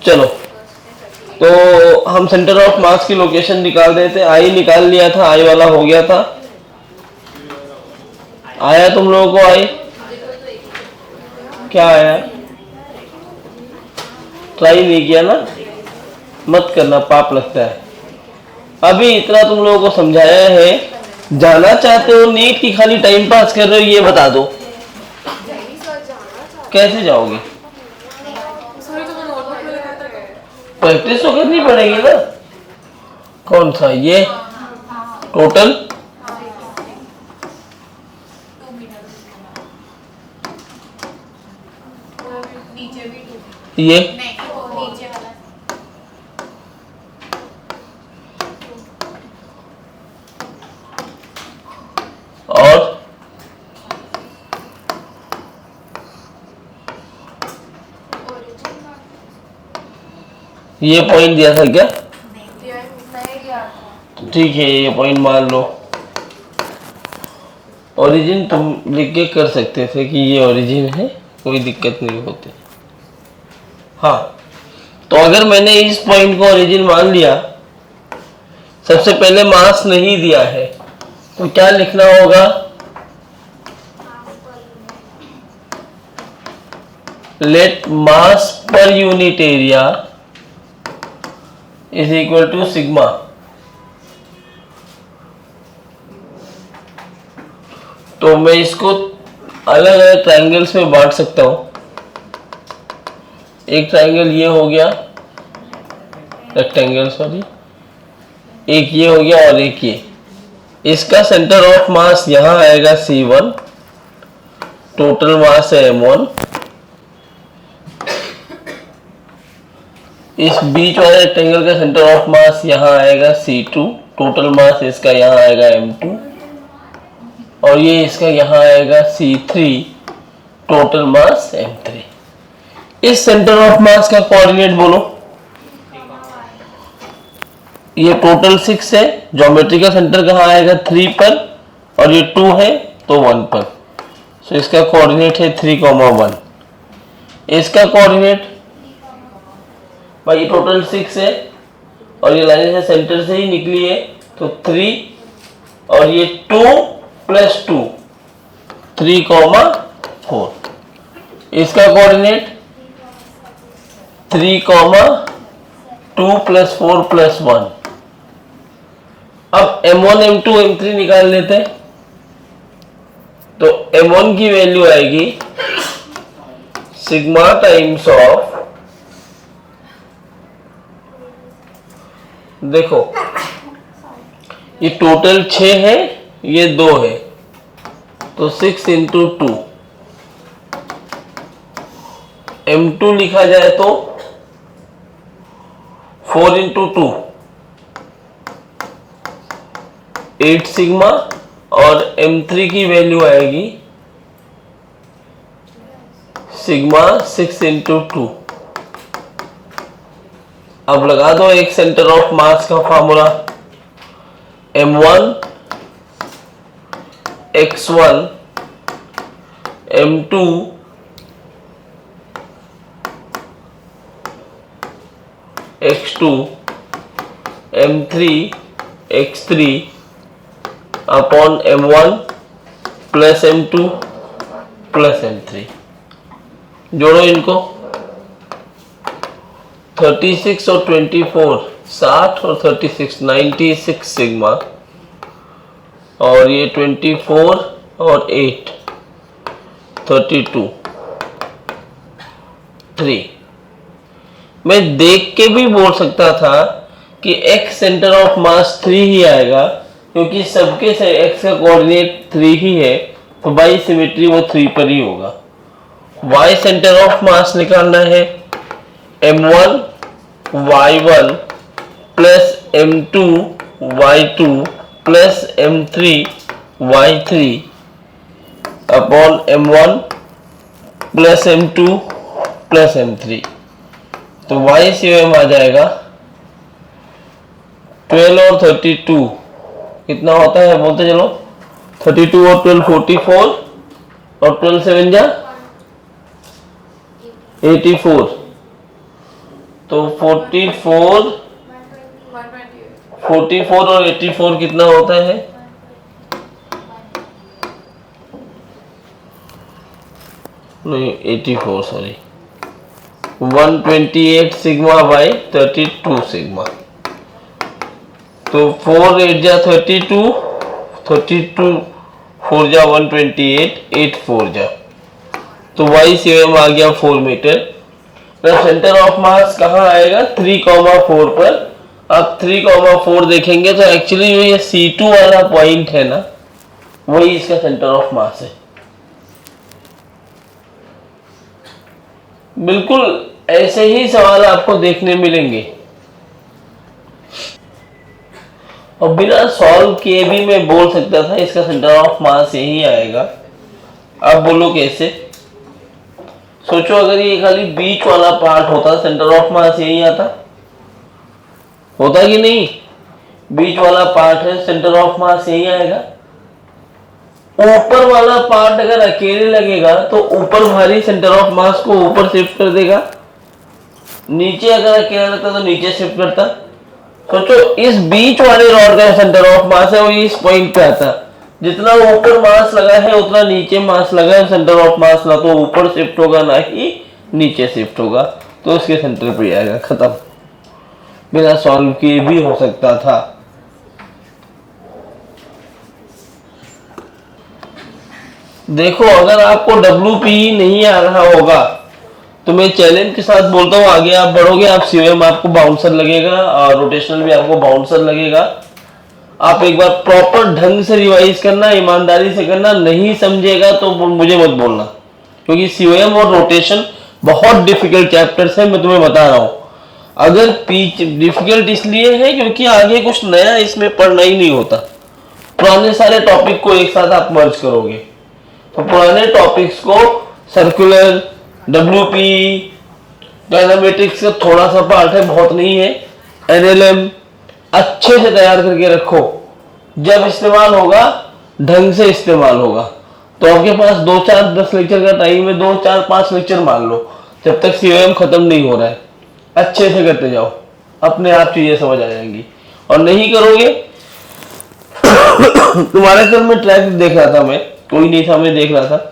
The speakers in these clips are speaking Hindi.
चलो, तो हम सेंटर ऑफ मास की लोकेशन निकाल रहे थे, आई निकाल लिया था, आई वाला हो गया था। आया तुम लोगों को आई? क्या आया? ट्राई नहीं किया ना, मत करना, पाप लगता है। अभी इतना तुम लोगों को समझाया है, जाना चाहते हो नीट की खाली टाइम पास कर रहे हो, ये बता दो कैसे जाओगे? प्रैक्टिस तो करनी पड़ेगी ना। कौन सा ये टोटल? ये और ये पॉइंट दिया था क्या? ठीक है, ये पॉइंट मान लो। ओरिजिन तुम लिख के कर सकते थे कि ये ओरिजिन है, कोई दिक्कत नहीं होती। हाँ, तो अगर मैंने इस पॉइंट को ओरिजिन मान लिया, सबसे पहले मास नहीं दिया है, तो क्या लिखना होगा? Let mass per unit area is equal to sigma. तो मैं इसको अलग अलग ट्रायंगल्स में बांट सकता हूं। एक ट्रायंगल ये हो गया रेक्टेंगल, सॉरी, एक ये हो गया और एक ये। इसका सेंटर ऑफ मास यहां आएगा C1, टोटल मास है M1। इस बीच वाले रेक्टेंगल का सेंटर ऑफ मास यहां आएगा C2, टोटल मास इसका यहां आएगा M2। और ये इसका यहां आएगा C3, टोटल मास M3। इस सेंटर ऑफ मास का कोऑर्डिनेट बोलो। ये टोटल 6 है, ज्योमेट्री का सेंटर कहाँ आएगा? 3 पर, और ये 2 है तो 1 पर। सो इसका कोऑर्डिनेट है 3,1। इसका कोऑर्डिनेट भाई टोटल 6 है और ये लाइन से सेंटर से ही निकली है, तो 3 और ये 2 प्लस 2, 3,4। इसका कोऑर्डिनेट 3,2 प्लस 4 प्लस 1। अब M1 M2 M3 निकाल लेते हैं। तो M1 की वैल्यू आएगी सिग्मा टाइम्स ऑफ, देखो ये टोटल 6 है, ये 2 है, तो 6 इंटू 2। M2 लिखा जाए तो 4 इंटू 2, 8 सिग्मा, और M3 की वैल्यू आएगी सिग्मा 6 इंटू 2। अब लगा दो एक सेंटर ऑफ मास का formula, M1 x1 M2 x2 M3 x3 upon M1 plus M2 plus M3। जोड़ो इनको, 36 और 24, 60 और 36, 96 सिग्मा, और ये 24 और 8, 32, 3। मैं देख के भी बोल सकता था कि x सेंटर ऑफ मास 3 ही आएगा, क्योंकि सबके से x का कोऑर्डिनेट 3 ही है, तो बाई सिमेट्री वो 3 पर ही होगा। y सेंटर ऑफ मास निकालना है, M1 y1 plus M2 y2 plus M3 y3 upon M1 plus M2 plus M3। तो y से आ जाएगा 12 और 32 कितना होता है बोलते चलो, 32 और 12 44, और 12 7 जा 84। तो 44 और 84 कितना होता है? नहीं 84 सॉरी 128 सिग्मा बाई 32 सिग्मा। तो 4 8 जा 32 4 जा 128 8 4 जा, तो वाई सीएम आ गया 4 मीटर। सेंटर ऑफ मास कहाँ आएगा? 3,4 पर। आप 3,4 देखेंगे तो एक्चुअली ये C2 वाला पॉइंट है ना, वही इसका सेंटर ऑफ मास है। बिल्कुल ऐसे ही सवाल आपको देखने मिलेंगे और बिना सॉल्व किए भी मैं बोल सकता था इसका सेंटर ऑफ मास यही आएगा। आप बोलो कैसे? सोचो अगर ये खाली बीच वाला पार्ट होता, सेंटर ऑफ मास यही आता, होता कि नहीं? बीच वाला पार्ट है, सेंटर ऑफ मास यही आएगा। ऊपर वाला पार्ट अगर अकेले लगेगा तो ऊपर भारी सेंटर ऑफ मास को ऊपर शिफ्ट कर देगा, नीचे अगर अकेला लगता तो नीचे शिफ्ट करता। सोचो इस बीच वाले रॉड का सेंटर ऑफ मास है वो इस पॉइंट पे आता, जितना ऊपर मास लगा है उतना नीचे मास लगा है, सेंटर ऑफ मास ना तो ऊपर शिफ्ट होगा ना ही नीचे शिफ्ट होगा, तो उसके सेंटर पे आएगा। खत्म, बिना सॉल्व किए भी हो सकता था। देखो अगर आपको WP नहीं आ रहा होगा तो मैं चैलेंज के साथ बोलता हूँ, आगे आप बढ़ोगे, आप सीओएम आपको बाउंसर लगेगा और रोटेशनल भी आपको बाउंसर लगेगा। आप एक बार प्रॉपर ढंग से रिवाइज करना, ईमानदारी से करना, नहीं समझेगा तो मुझे मत बोलना, क्योंकि सीओएम और रोटेशन बहुत डिफिकल्ट चैप्टर्स है, मैं तुम्हें बता रहा हूँ। अगर डिफिकल्ट इसलिए है क्योंकि आगे कुछ नया इसमें पढ़ना ही नहीं होता, पुराने सारे टॉपिक को एक साथ आप मर्ज करोगे। तो पुराने टॉपिक्स को सर्कुलर, WP, डायनामेटिक्स का थोड़ा सा पार्ट है, बहुत नहीं है, NLM अच्छे से तैयार करके रखो, जब इस्तेमाल होगा ढंग से इस्तेमाल होगा। तो आपके पास 2 4 10 लेक्चर का टाइम है, 2 4 5 लेक्चर मान लो, जब तक COM खत्म नहीं हो रहा है अच्छे से करते जाओ, अपने आप चीजें समझ आ जाएंगी। और नहीं करोगे तुम्हारे सर में ट्रैक देख रहा था, मैं कोई नहीं था, मैं देख रहा था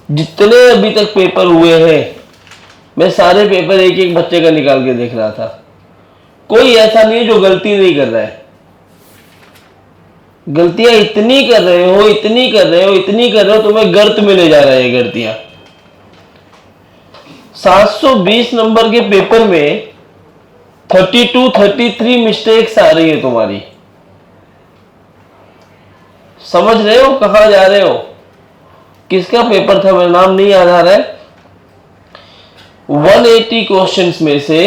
जितने अभी तक पेपर हुए हैं, मैं सारे पेपर एक एक बच्चे का निकाल के देख रहा था। कोई ऐसा नहीं है जो गलती नहीं कर रहा है। गलतियां इतनी कर रहे हो, इतनी कर रहे हो, इतनी कर रहे हो, तुम्हें गर्त में ले जा रहे हैं गलतियां। 720 नंबर के पेपर में 32 33 मिस्टेक्स आ रही है तुम्हारी। समझ रहे हो कहां जा रहे हो? किसका पेपर था, मेरा नाम नहीं याद आ रहा है। 180 क्वेश्चंस में से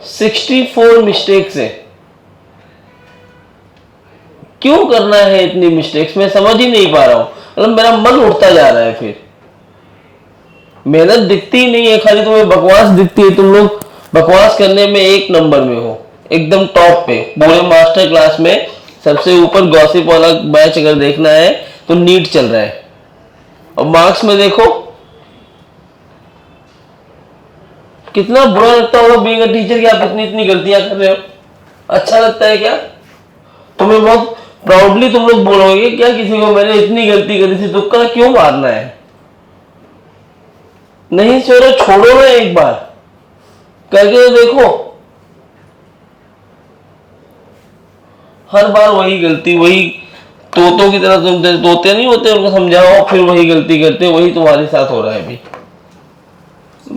64 मिस्टेक्स है। क्यों करना है इतनी मिस्टेक्स, मैं समझ ही नहीं पा रहा हूं। मतलब मेरा मन उठता जा रहा है, फिर मेहनत दिखती ही नहीं है, खाली तुम्हें बकवास दिखती है। तुम लोग बकवास करने में 1 नंबर में हो, एकदम टॉप पे पूरे मास्टर क्लास में सबसे ऊपर। गॉसिप वाला बैच अगर देखना है तो नीट चल रहा है, और मार्क्स में देखो कितना बुरा लगता होगा बीइंग अ टीचर कि आप इतनी इतनी गलतियां कर रहे हो। अच्छा लगता है क्या? तुम्हें बहुत प्राउडली तुम लोग बोलोगे क्या किसी को मैंने इतनी गलती करी थी, तुक्का क्यों मारना है? नहीं छोड़ो, छोड़ो ना, एक बार करके तो देखो। हर बार वही गलती, वही तोतों की तरह, तुम तोते नहीं होते, उनको समझाओ फिर वही गलती करते, वही तुम्हारे साथ हो रहा है अभी।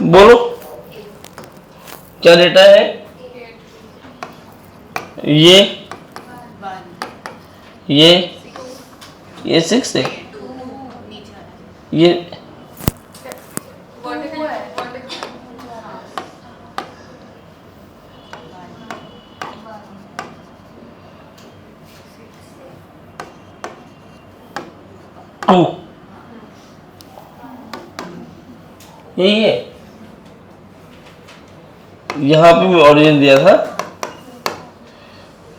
बोलो क्या डेटा है? ये 6 है, ये यही है। यहां पे मैं ओरिजिन दिया था।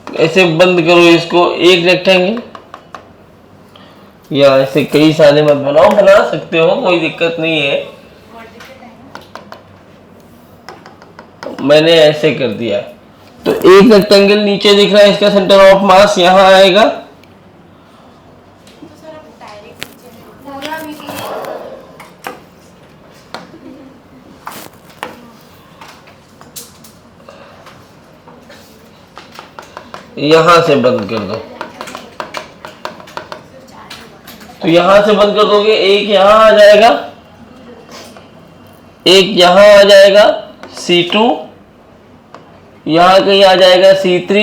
ऐसे बंद करो इसको, एक रेक्टेंगल, या ऐसे कई सारे मत बनाओ, बना सकते हो, कोई दिक्कत नहीं है। मैंने ऐसे कर दिया। तो एक रेक्टेंगल नीचे दिख रहा है, इसका सेंटर ऑफ मास यहां आएगा, यहां से बंद कर दो। तो यहां से बंद कर दोगे, एक यहां आ जाएगा, एक यहां आ जाएगा C2, यहां कहीं आ जाएगा C3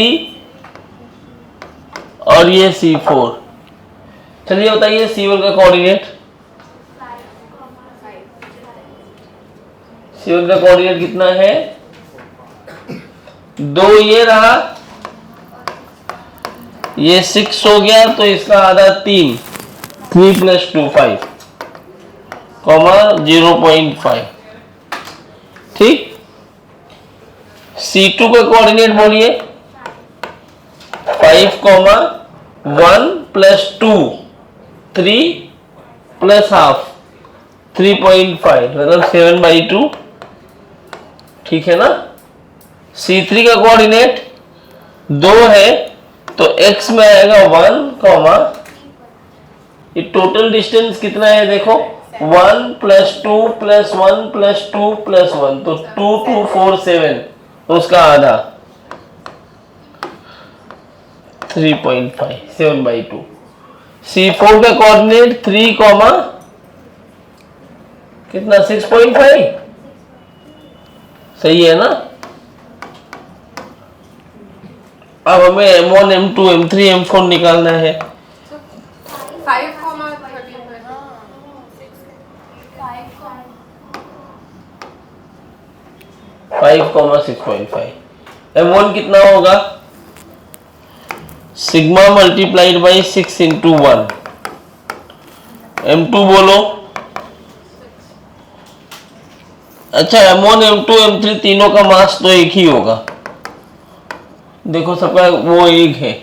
और ये C4। चलिए बताइए C1 का कोऑर्डिनेट, C1 का कोऑर्डिनेट कितना है? 2 ये रहा, ये 6 हो गया, तो इसका आधा 3 + 2 5, 0.5। ठीक। C2 का कोऑर्डिनेट बोलिए 5, 1 + 2 3 + ½ 3.5 मतलब 7/2। ठीक है ना। C3 का कोऑर्डिनेट 2 है, तो x में आएगा 1, ये टोटल डिस्टेंस कितना है देखो, 1 + 2 + 1 + 2 + 1, तो 2 2 4 7, उसका आधा 3.5 7/2। C4 का कोऑर्डिनेट 3, कितना 6.5, सही है ना। अब हमें M1 M2 M3 M4 निकालना है। 5,6.5। M1 कितना होगा, सिग्मा × 6 × 1। M2 बोलो। अच्छा, M1 M2 M3 तीनों का मास तो एक ही होगा, देखो सबका वो एक है।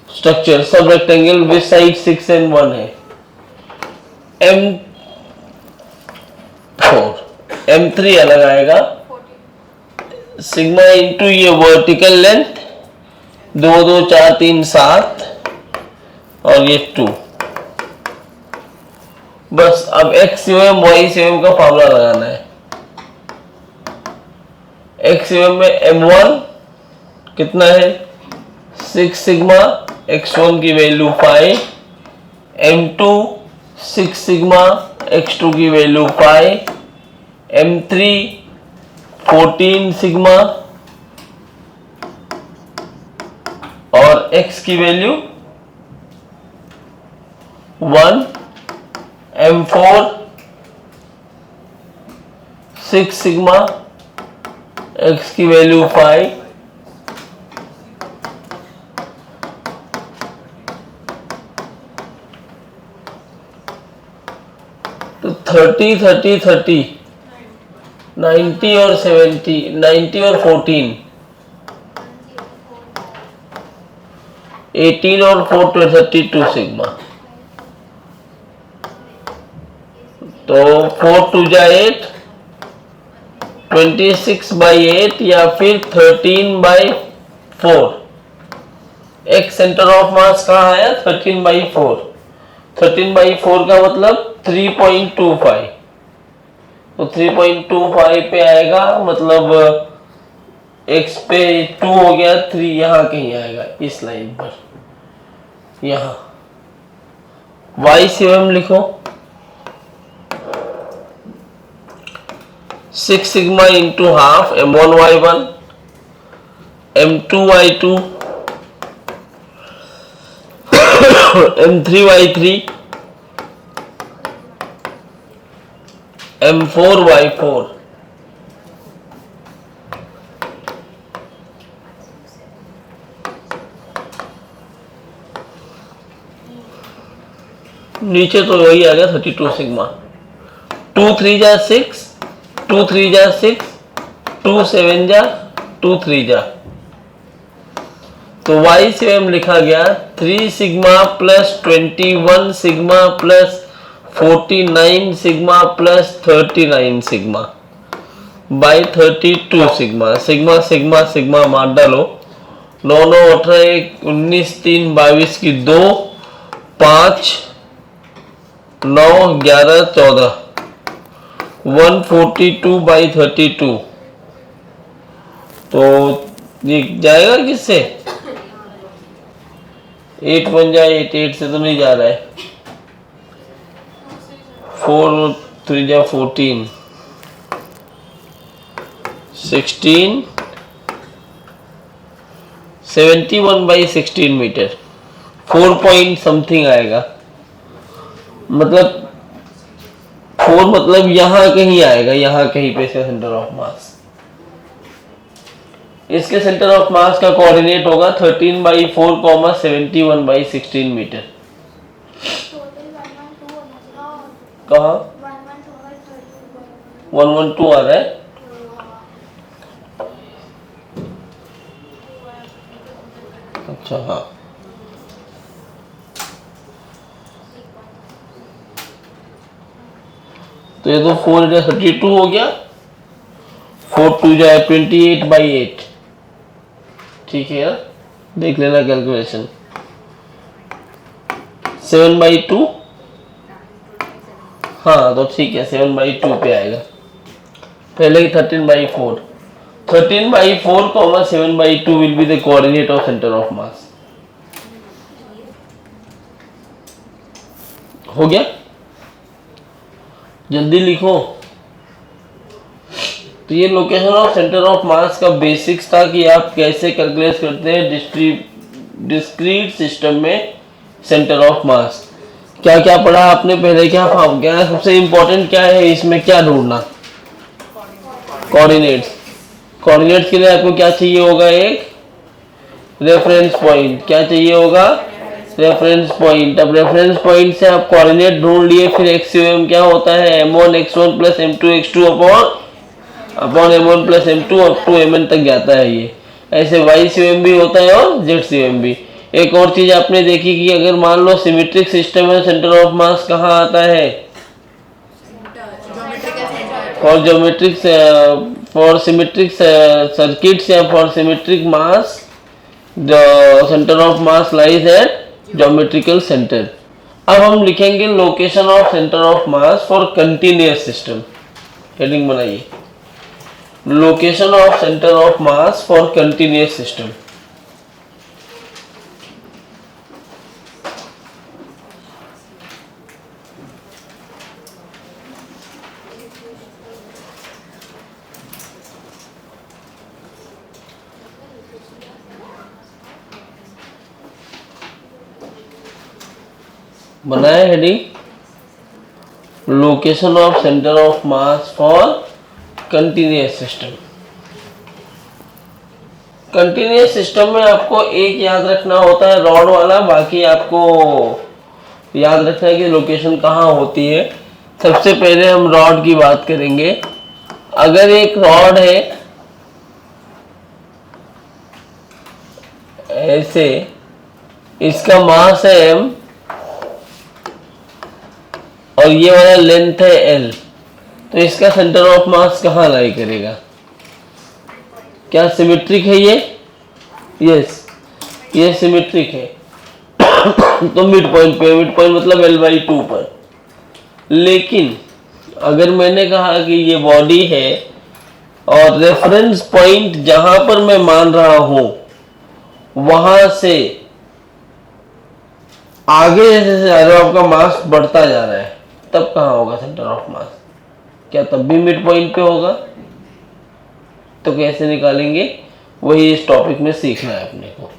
स्ट्रक्चर सब रेक्टेंगल विद साइड 6 and 1 है। M3 अलग आएगा, सिग्मा इंटू ये वर्टिकल लेंथ 2 2 4 3 7 और ये 2। बस अब x y का फॉर्मूला लगाना है। x में M1 कितना है 6 सिग्मा, x1 की वैल्यू 5, M2 6 सिग्मा, x2 की वैल्यू 5, M3 14 सिग्मा और x की वैल्यू 1, M4 6 सिग्मा, x की वैल्यू 5, तो 30 30 30 90 और 70, 90 और 14 18 और 4 32 सिग्मा। तो 4 2 जा 8, 26/8 या फिर 13/4। एक सेंटर ऑफ मास कहाँ आया 13/4। 13/4 का मतलब 3.25, तो 3.25 पे आएगा, मतलब x पे 2 हो गया, 3 यहाँ कहीं आएगा इस लाइन पर। यहाँ y से लिखो 6 sigma into half M1 Y1 M2 Y2 M3 Y3 M4 Y4। नीचे तो वही आ गया 32 सिग्मा। 2 3 जा 6, 2 3 जा 6, 2 7 जा 2 3 जा, तो y से लिखा गया 3 sigma plus 21 sigma plus 49 sigma plus 39 sigma. By 32 sigma, sigma sigma sigma मार डालो, 9 9 18 1 19 3 22 की 2 5 9 11 14 142 बाई 32, तो ये जाएगा किससे? 8 बन जाए, 8 8 से तो नहीं जा रहा है, 4 3 जा 14 16 71 बाई 16 मीटर, 4 पॉइंट समथिंग आएगा, मतलब 4 मतलब यहां कहीं आएगा, यहां कहीं पे इसका सेंटर ऑफ मास। इसके सेंटर ऑफ मास का कोऑर्डिनेट होगा 13 बाई 4 71 बाई 16 मीटर। कहाँ 112 आ रहा है? अच्छा हाँ, तो ये तो 4 32 हो गया, 4 2 जाए 28 बाई 8, ठीक है ना, देख लेना कैलकुलेशन। 7 बाई 2, हाँ तो ठीक है, 7 बाई 2 पे आएगा, पहले 13 by 4, 13 by 4 7 by 2 will be the coordinate of centre of मास। हो गया, जल्दी लिखो। तो ये लोकेशन ऑफ सेंटर ऑफ मास का बेसिक्स था कि आप कैसे कैलकुलेट करते हैं डिस्क्रीट सिस्टम में सेंटर ऑफ मास। क्या क्या पढ़ा आपने पहले, क्या सबसे इंपॉर्टेंट क्या है इसमें, क्या ढूंढना? कोऑर्डिनेट्स। कोऑर्डिनेट्स के लिए आपको क्या चाहिए होगा? एक रेफरेंस पॉइंट। क्या चाहिए होगा? Reference point. अब रेफरेंस पॉइंट से आप कोऑर्डिनेट ढूंढ लिए, फिर एक्स क्या होता है? m1 x1 plus m2 x2 upon m1 plus m2 up to mn तक जाता है ये। ऐसे y भी होता है और z भी। एक और चीज आपने देखी कि अगर मान लो सिमेट्रिक सिस्टम है, सेंटर ऑफ मास कहाँ आता है? फॉर सिमेट्रिक सर्किट्स या for symmetric mass the centre of mass lies at geometrical centre. अब हम लिखेंगे location of centre of mass for continuous system. Heading बनाइए, location of centre of mass for continuous system. बनाए heading, location of centre of mass for continuous system. Continuous system में आपको एक याद रखना होता है रॉड वाला, बाकी आपको याद रखना है कि लोकेशन कहाँ होती है। सबसे पहले हम रॉड की बात करेंगे। अगर एक रॉड है ऐसे, इसका मास है m और ये वाला लेंथ है l, तो इसका सेंटर ऑफ मास कहाँ लाई करेगा? क्या सिमेट्रिक है ये? यस, ये सिमेट्रिक है तो मिड पॉइंट पे, मिड पॉइंट मतलब l/2 पर। लेकिन अगर मैंने कहा कि ये बॉडी है और रेफरेंस पॉइंट जहां पर मैं मान रहा हूं वहां से आगे जैसे आपका मास बढ़ता जा रहा है, तब कहाँ होगा सेंटर ऑफ मास? क्या तब भी मिड पॉइंट पे होगा? तो कैसे निकालेंगे, वही इस टॉपिक में सीखना है अपने को।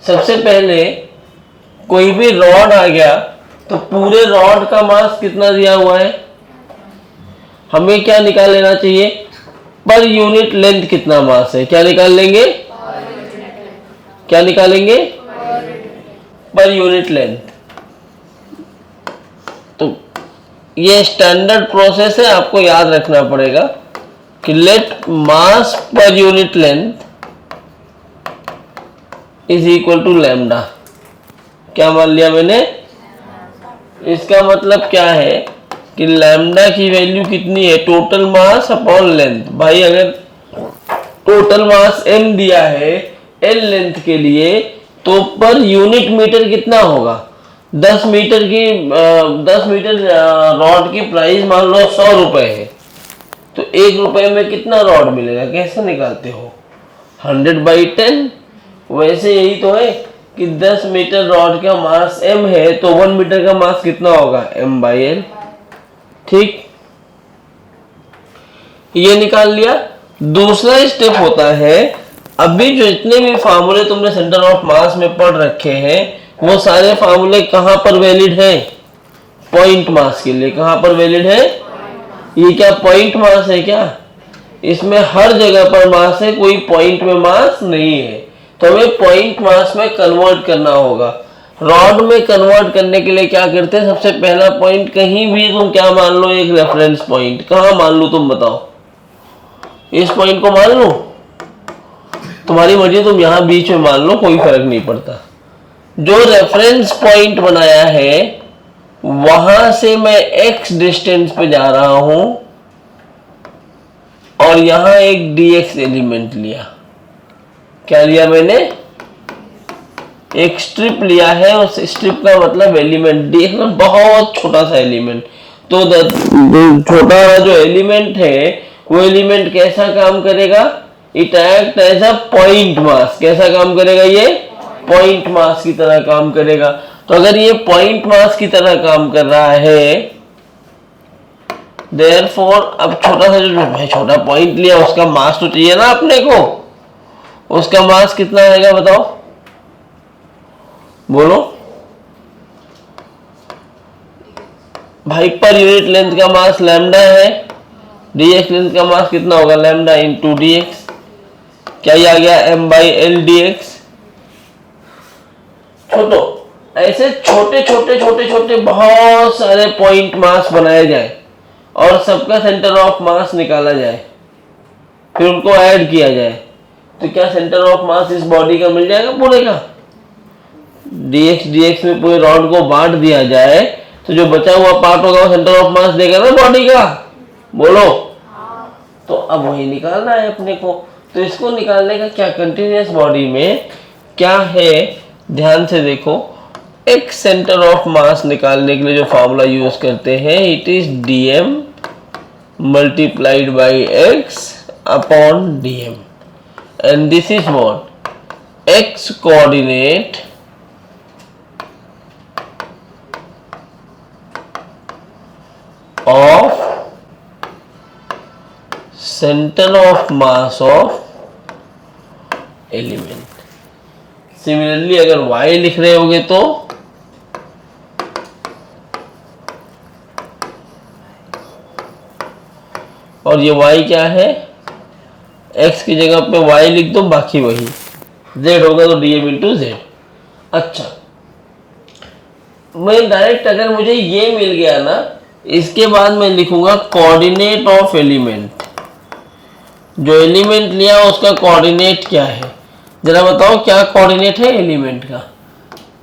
सबसे पहले कोई भी रॉड आ गया तो पूरे रॉड का मास कितना दिया हुआ है, हमें क्या निकाल लेना चाहिए? पर यूनिट लेंथ कितना मास है, क्या निकाल लेंगे? क्या निकालेंगे? पर यूनिट लेंथ। तो ये स्टैंडर्ड प्रोसेस है, आपको याद रखना पड़ेगा कि let mass per unit length is equal to lambda. क्या मान लिया मैंने? इसका मतलब क्या है कि लैम्डा की वैल्यू कितनी है, टोटल मास अपॉन लेंथ। भाई अगर टोटल मास m दिया है l लेंथ के लिए, तो पर यूनिट मीटर कितना होगा? 10 मीटर की 10 मीटर रॉड की प्राइस मान लो 100 रुपए है, तो 1 रुपए में कितना रॉड मिलेगा? कैसे निकालते हो? 100/10। वैसे यही तो है कि 10 मीटर रॉड का मास m है, तो 1 मीटर का मास कितना होगा? m/l। ठीक, ये निकाल लिया। दूसरा स्टेप होता है, अभी जो इतने भी फार्मूले तुमने सेंटर ऑफ मास में पढ़ रखे हैं, वो सारे फार्मूले कहां पर वैलिड है? पॉइंट मास के लिए। कहां पर वैलिड है? ये क्या पॉइंट मास है क्या? इसमें हर जगह पर मास है, कोई पॉइंट में मास नहीं है। तो हमें पॉइंट मास में कन्वर्ट करना होगा। रॉड में कन्वर्ट करने के लिए क्या करते हैं? सबसे पहला पॉइंट, कहीं भी तुम क्या मान लो, एक रेफरेंस पॉइंट। कहां मान लो तुम बताओ? इस पॉइंट को मान लो, तुम्हारी मर्जी, तुम यहां बीच में मान लो, कोई फर्क नहीं पड़ता। जो रेफरेंस पॉइंट बनाया है वहां से मैं x डिस्टेंस पे जा रहा हूं और यहां एक dx एलिमेंट लिया। क्या लिया मैंने? एक स्ट्रिप लिया है, उस स्ट्रिप का मतलब एलिमेंट dx में बहुत छोटा सा एलिमेंट। तो छोटा जो एलिमेंट है वो एलिमेंट कैसा काम करेगा? It act as a point mass. कैसा काम करेगा? ये पॉइंट मास की तरह काम करेगा। तो अगर ये पॉइंट मास की तरह काम कर रहा है, देयरफॉर अब छोटा सा, जो भाई छोटा पॉइंट लिया उसका मास तो चाहिए ना अपने को। उसका मास कितना आएगा बताओ, बोलो भाई। पर यूनिट लेंथ का मास लैम्डा है, dx लेंथ का मास कितना होगा? Lambda into dx। क्या ये आ गया? m/l dx। छोटो ऐसे छोटे छोटे छोटे छोटे बहुत सारे पॉइंट मास बनाए जाए और सबका सेंटर ऑफ मास निकाला जाए, फिर उनको ऐड किया जाए, तो क्या सेंटर ऑफ मास इस बॉडी का मिल जाएगा पूरे का? dx में पूरे रॉड को बांट दिया जाए तो जो बचा हुआ पार्ट होगा वो सेंटर ऑफ मास देगा ना बॉडी का। बोलो। तो अब वही निकालना है अपने को। तो इसको निकालने का क्या, कंटिन्यूअस बॉडी में क्या है, ध्यान से देखो। एक सेंटर ऑफ मास निकालने के लिए जो फॉर्मूला यूज करते हैं, it is dm multiplied by x upon dm, and this is what? X coordinate of center of mass of element। Similarly अगर y लिख रहे होगे तो और ये y क्या है, x की जगह पे y लिख दो, बाकी वही z होगा तो dm इंटू z। अच्छा, मैं डायरेक्ट अगर मुझे ये मिल गया ना, इसके बाद मैं लिखूंगा कोऑर्डिनेट ऑफ एलिमेंट। जो एलिमेंट लिया उसका कोऑर्डिनेट क्या है, जरा बताओ क्या कोऑर्डिनेट है एलिमेंट का?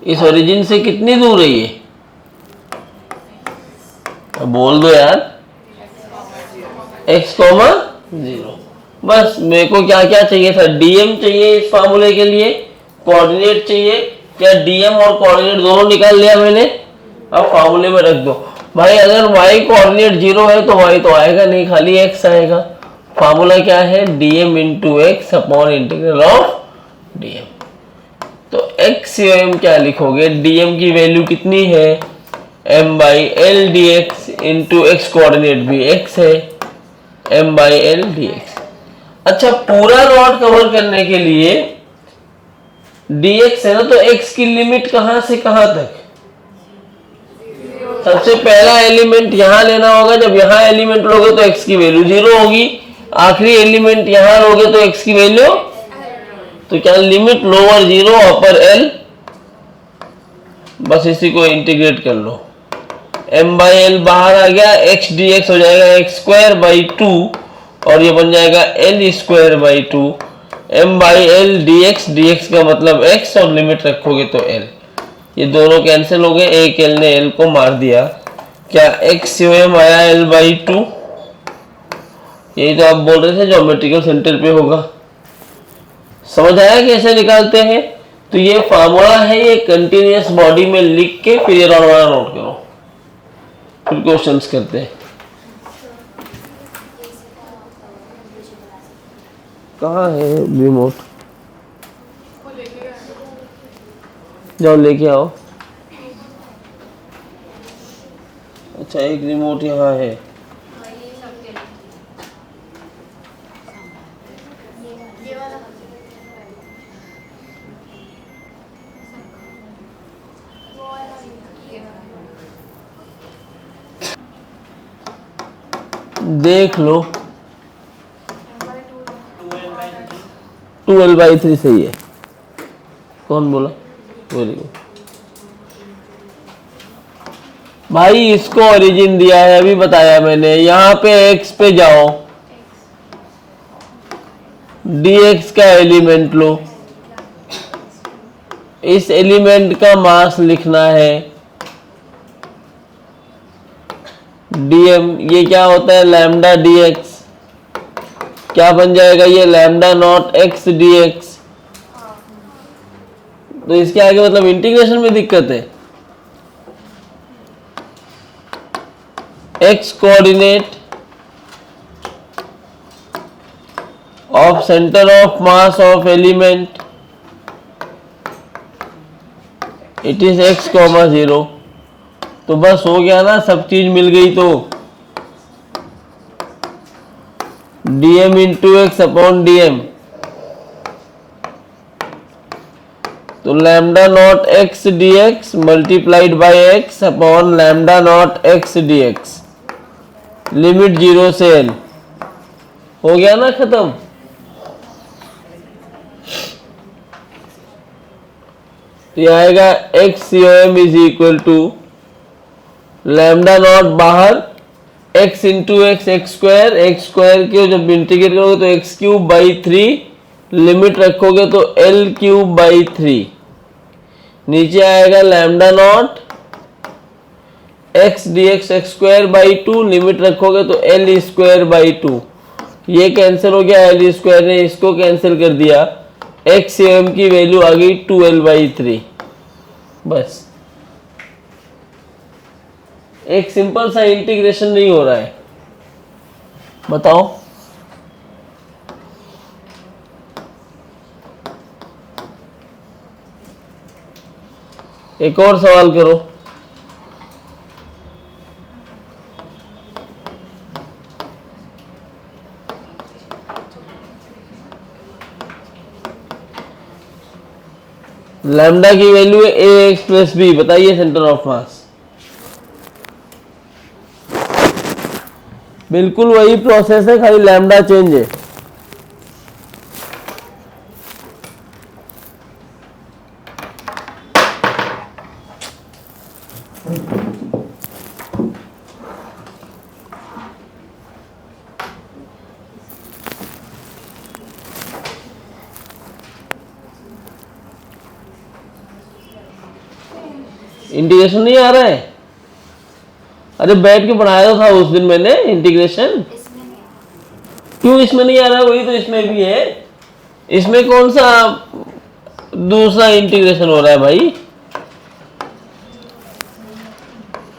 इस ओरिजिन से कितनी दूर है ये? बोल दो यार। x, 0। बस मेरे को क्या क्या चाहिए था? dm चाहिए इस फार्मूले के लिए, कोऑर्डिनेट चाहिए। क्या dm और कोऑर्डिनेट दोनों निकाल लिया मैंने? अब फार्मूले में रख दो। भाई अगर y कोऑर्डिनेट 0 है तो y तो आएगा नहीं, खाली x आएगा। फार्मूला क्या है? dm into x upon integral of dm। तो x m क्या लिखोगे? dm की वैल्यू कितनी है? m/l dx into x coordinate भी x है, m/l dx। अच्छा, पूरा रॉड कवर करने के लिए dx है ना, तो x की लिमिट कहां से कहां तक? सबसे पहला एलिमेंट यहां लेना होगा। जब यहां एलिमेंट लोगे तो x की वैल्यू 0 होगी। आखिरी एलिमेंट यहां लोगे तो x की वैल्यू, तो क्या लिमिट लोअर 0 अपर l, बस इसी को इंटीग्रेट कर लो। m/l बाहर आ गया, x dx हो जाएगा x²/2 और ये बन जाएगा l²/2। m/l dx का मतलब x और लिमिट रखोगे तो l। ये दोनों कैंसिल हो गए, एक l ने l को मार दिया, क्या एक्स COM आया L/2? यही तो आप बोल रहे थे ज्योमेट्रिकल सेंटर पे होगा। समझ आया कैसे निकालते हैं? तो ये फार्मूला है, ये कंटिन्यूअस बॉडी में लिख के फिर ये राउंड वाला नोट करो, फिर क्वेश्चंस करते हैं। कहाँ है रिमोट? जाओ लेके आओ। अच्छा, एक रिमोट यहाँ है। देख लो, 2L/3 सही है। कौन बोला? वेरी गुड भाई, इसको ओरिजिन दिया है अभी बताया मैंने। यहाँ पे x पे जाओ, dx का एलिमेंट लो, इस एलिमेंट का मास लिखना है dm। ये क्या होता है? Lambda dx। क्या बन जाएगा ये? Lambda naught x dx। तो इसके आगे मतलब इंटीग्रेशन में दिक्कत है। x coordinate of centre of mass of element, it is x, 0। तो बस हो गया ना, सब चीज मिल गई। तो dm into x upon dm, तो lambda naught x dx multiplied by x upon lambda naught x dx, limit 0 से l। हो गया ना खत्म। तो ये आएगा x COM is equal to lambda nought बाहर x into X, X square के जब इंटीग्रेट करोगे तो x³/3, लिमिट रखोगे तो L³/3, नीचे आएगा lambda naught x dx x²/2, limit रखोगे तो L²/2। ये कैंसिल हो गया, L² ने इसको कैंसिल कर दिया, x COM की वैल्यू आ गई 2L/3। बस एक सिंपल सा इंटीग्रेशन नहीं हो रहा है, बताओ। एक और सवाल करो। लैम्डा की वैल्यू है ax प्लस b, बताइए सेंटर ऑफ मास। बिल्कुल वही प्रोसेस है, खाली लैम्डा चेंज है। इंटीग्रेशन नहीं आ रहा है? अरे बैठ के पढ़ाया तो था उस दिन मैंने इंटीग्रेशन। क्यों इसमें नहीं आ रहा है? वही तो इसमें भी है। इसमें कौन सा दूसरा इंटीग्रेशन हो रहा है भाई?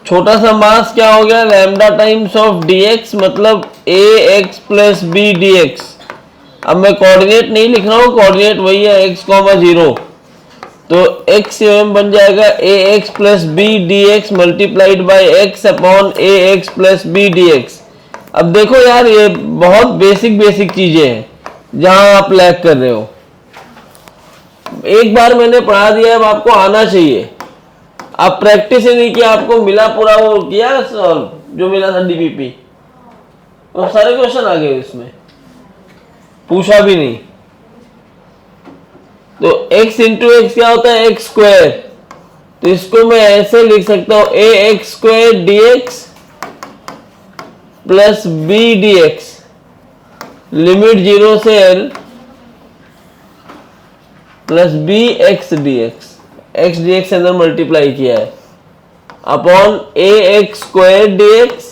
छोटा सा मास क्या हो गया? लैम्डा टाइम्स ऑफ dx, मतलब ax प्लस b dx। अब मैं कोऑर्डिनेट नहीं लिख रहा हूं, कोऑर्डिनेट वही है x, 0। तो x COM बन जाएगा ax plus b dx multiplied by x upon ax plus b dx। अब देखो यार, ये बहुत बेसिक चीजें हैं जहां आप लैग कर रहे हो। एक बार मैंने पढ़ा दिया, अब आपको आना चाहिए। आप प्रैक्टिस ही नहीं किया, आपको मिला पूरा वो किया सॉल्व जो मिला था DPP, वो सारे क्वेश्चन आ गए इसमें, पूछा भी नहीं। तो x इंटू एक्स क्या होता है? x²। तो इसको मैं ऐसे लिख सकता हूं ax² dx plus b dx, limit 0 से l, plus b x dx। x dx अंदर मल्टीप्लाई किया है। Upon a x square d x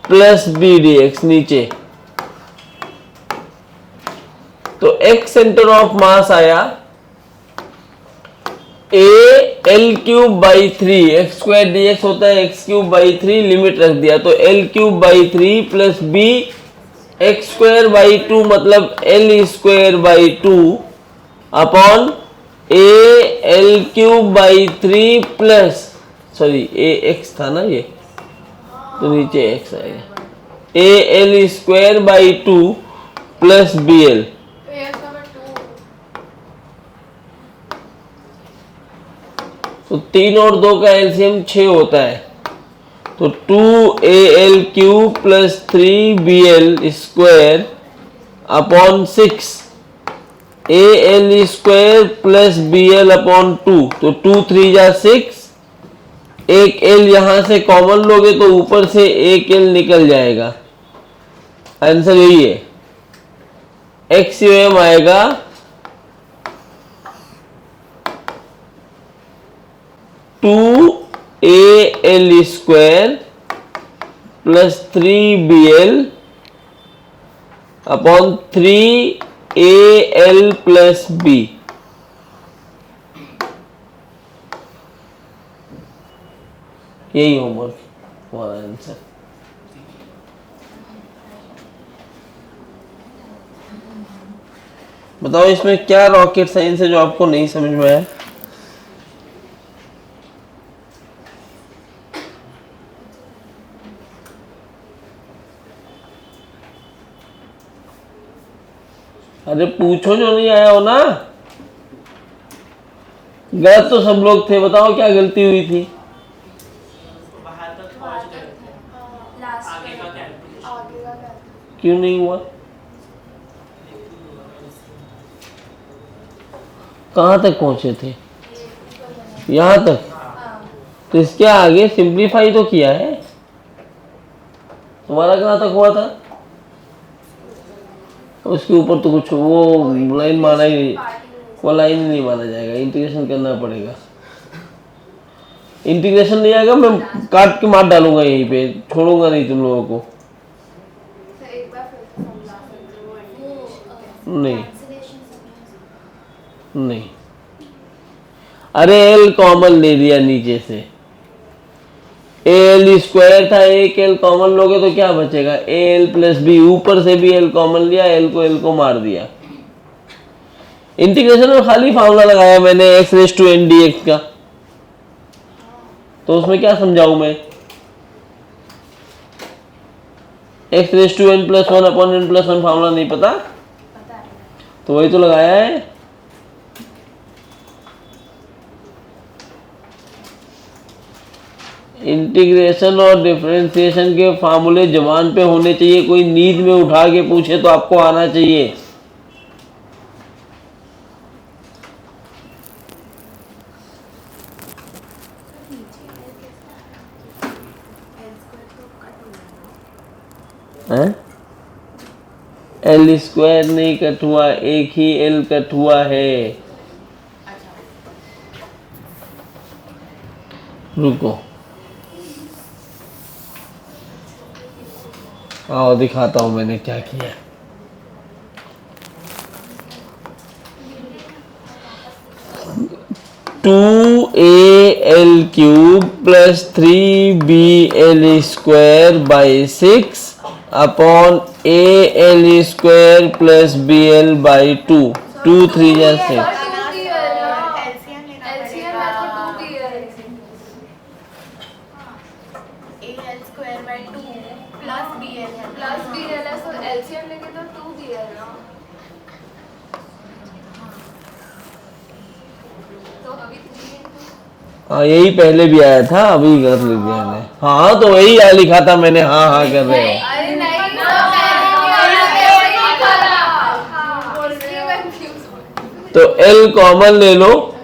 plus b d x नीचे। तो एक्स सेंटर ऑफ मास आया a L cube by 3, x square d x होता है एक्स क्यूब बाई 3, लिमिट रख दिया तो L cube by 3 plus B X square by 2 मतलब L square by 2 upon A L cube by 3 plus sorry A X था ना ये, तो नीचे एक्स आएगा, A L square by 2 plus B L. तो 3 और 2 का एलसीएम 6 होता है, तो 2al cube plus 3bl square upon 6 al square plus bl upon 2, तो 2 3 जा 6, एक l यहां से कॉमन लोगे तो ऊपर से एक l निकल जाएगा। आंसर यही है, एक्स आएगा 2al square plus 3bl upon 3al plus b। यही होमवर्क हमारा आंसर। बताओ इसमें क्या रॉकेट साइंस है जो आपको नहीं समझ में आया? अरे पूछो जो नहीं आया हो ना। गलत तो सब लोग थे, बताओ क्या गलती हुई थी? क्यों नहीं हुआ? कहां तक पहुंचे थे? यहां तक। तो इसके आगे सिंप्लीफाई तो किया है। तुम्हारा कहां तक हुआ था? उसके ऊपर तो कुछ वो लाइन माना ही नहीं, वो लाइन ही नहीं माना जाएगा, इंटीग्रेशन करना पड़ेगा। इंटीग्रेशन नहीं आएगा, मैं काट के मार डालूंगा यहीं पे, छोड़ूंगा नहीं तुम लोगों को। नहीं नहीं, अरे एल कॉमन ले लिया नीचे से, ए एल स्क्वायर था, एक एल कॉमन लोगे तो क्या बचेगा, ए एल प्लस बी, ऊपर से भी एल कॉमन लिया, एल को मार दिया। इंटीग्रेशन में खाली फार्मूला लगाया मैंने X raise to N D X का, तो उसमें क्या समझाऊं मैं? X raise to N plus 1 upon N plus 1 formula नहीं पता? तो वही तो लगाया है। इंटीग्रेशन और डिफरेंशिएशन के फार्मूले जबान पे होने चाहिए, कोई नींद में उठा के पूछे तो आपको आना चाहिए। एल स्क्वायर नहीं कट हुआ, एक ही एल कट हुआ है। रुको, आओ दिखाता हूं मैंने क्या किया। Two A L cube plus 3bl square by 6 upon A L square plus bl by 2, 2 3 जा 6। हाँ यही पहले भी आया था, अभी गलत लिख दिया मैंने। हाँ तो वही लिखा था मैंने, हाँ हाँ कर रहे हो। तो L कॉमन ले लो,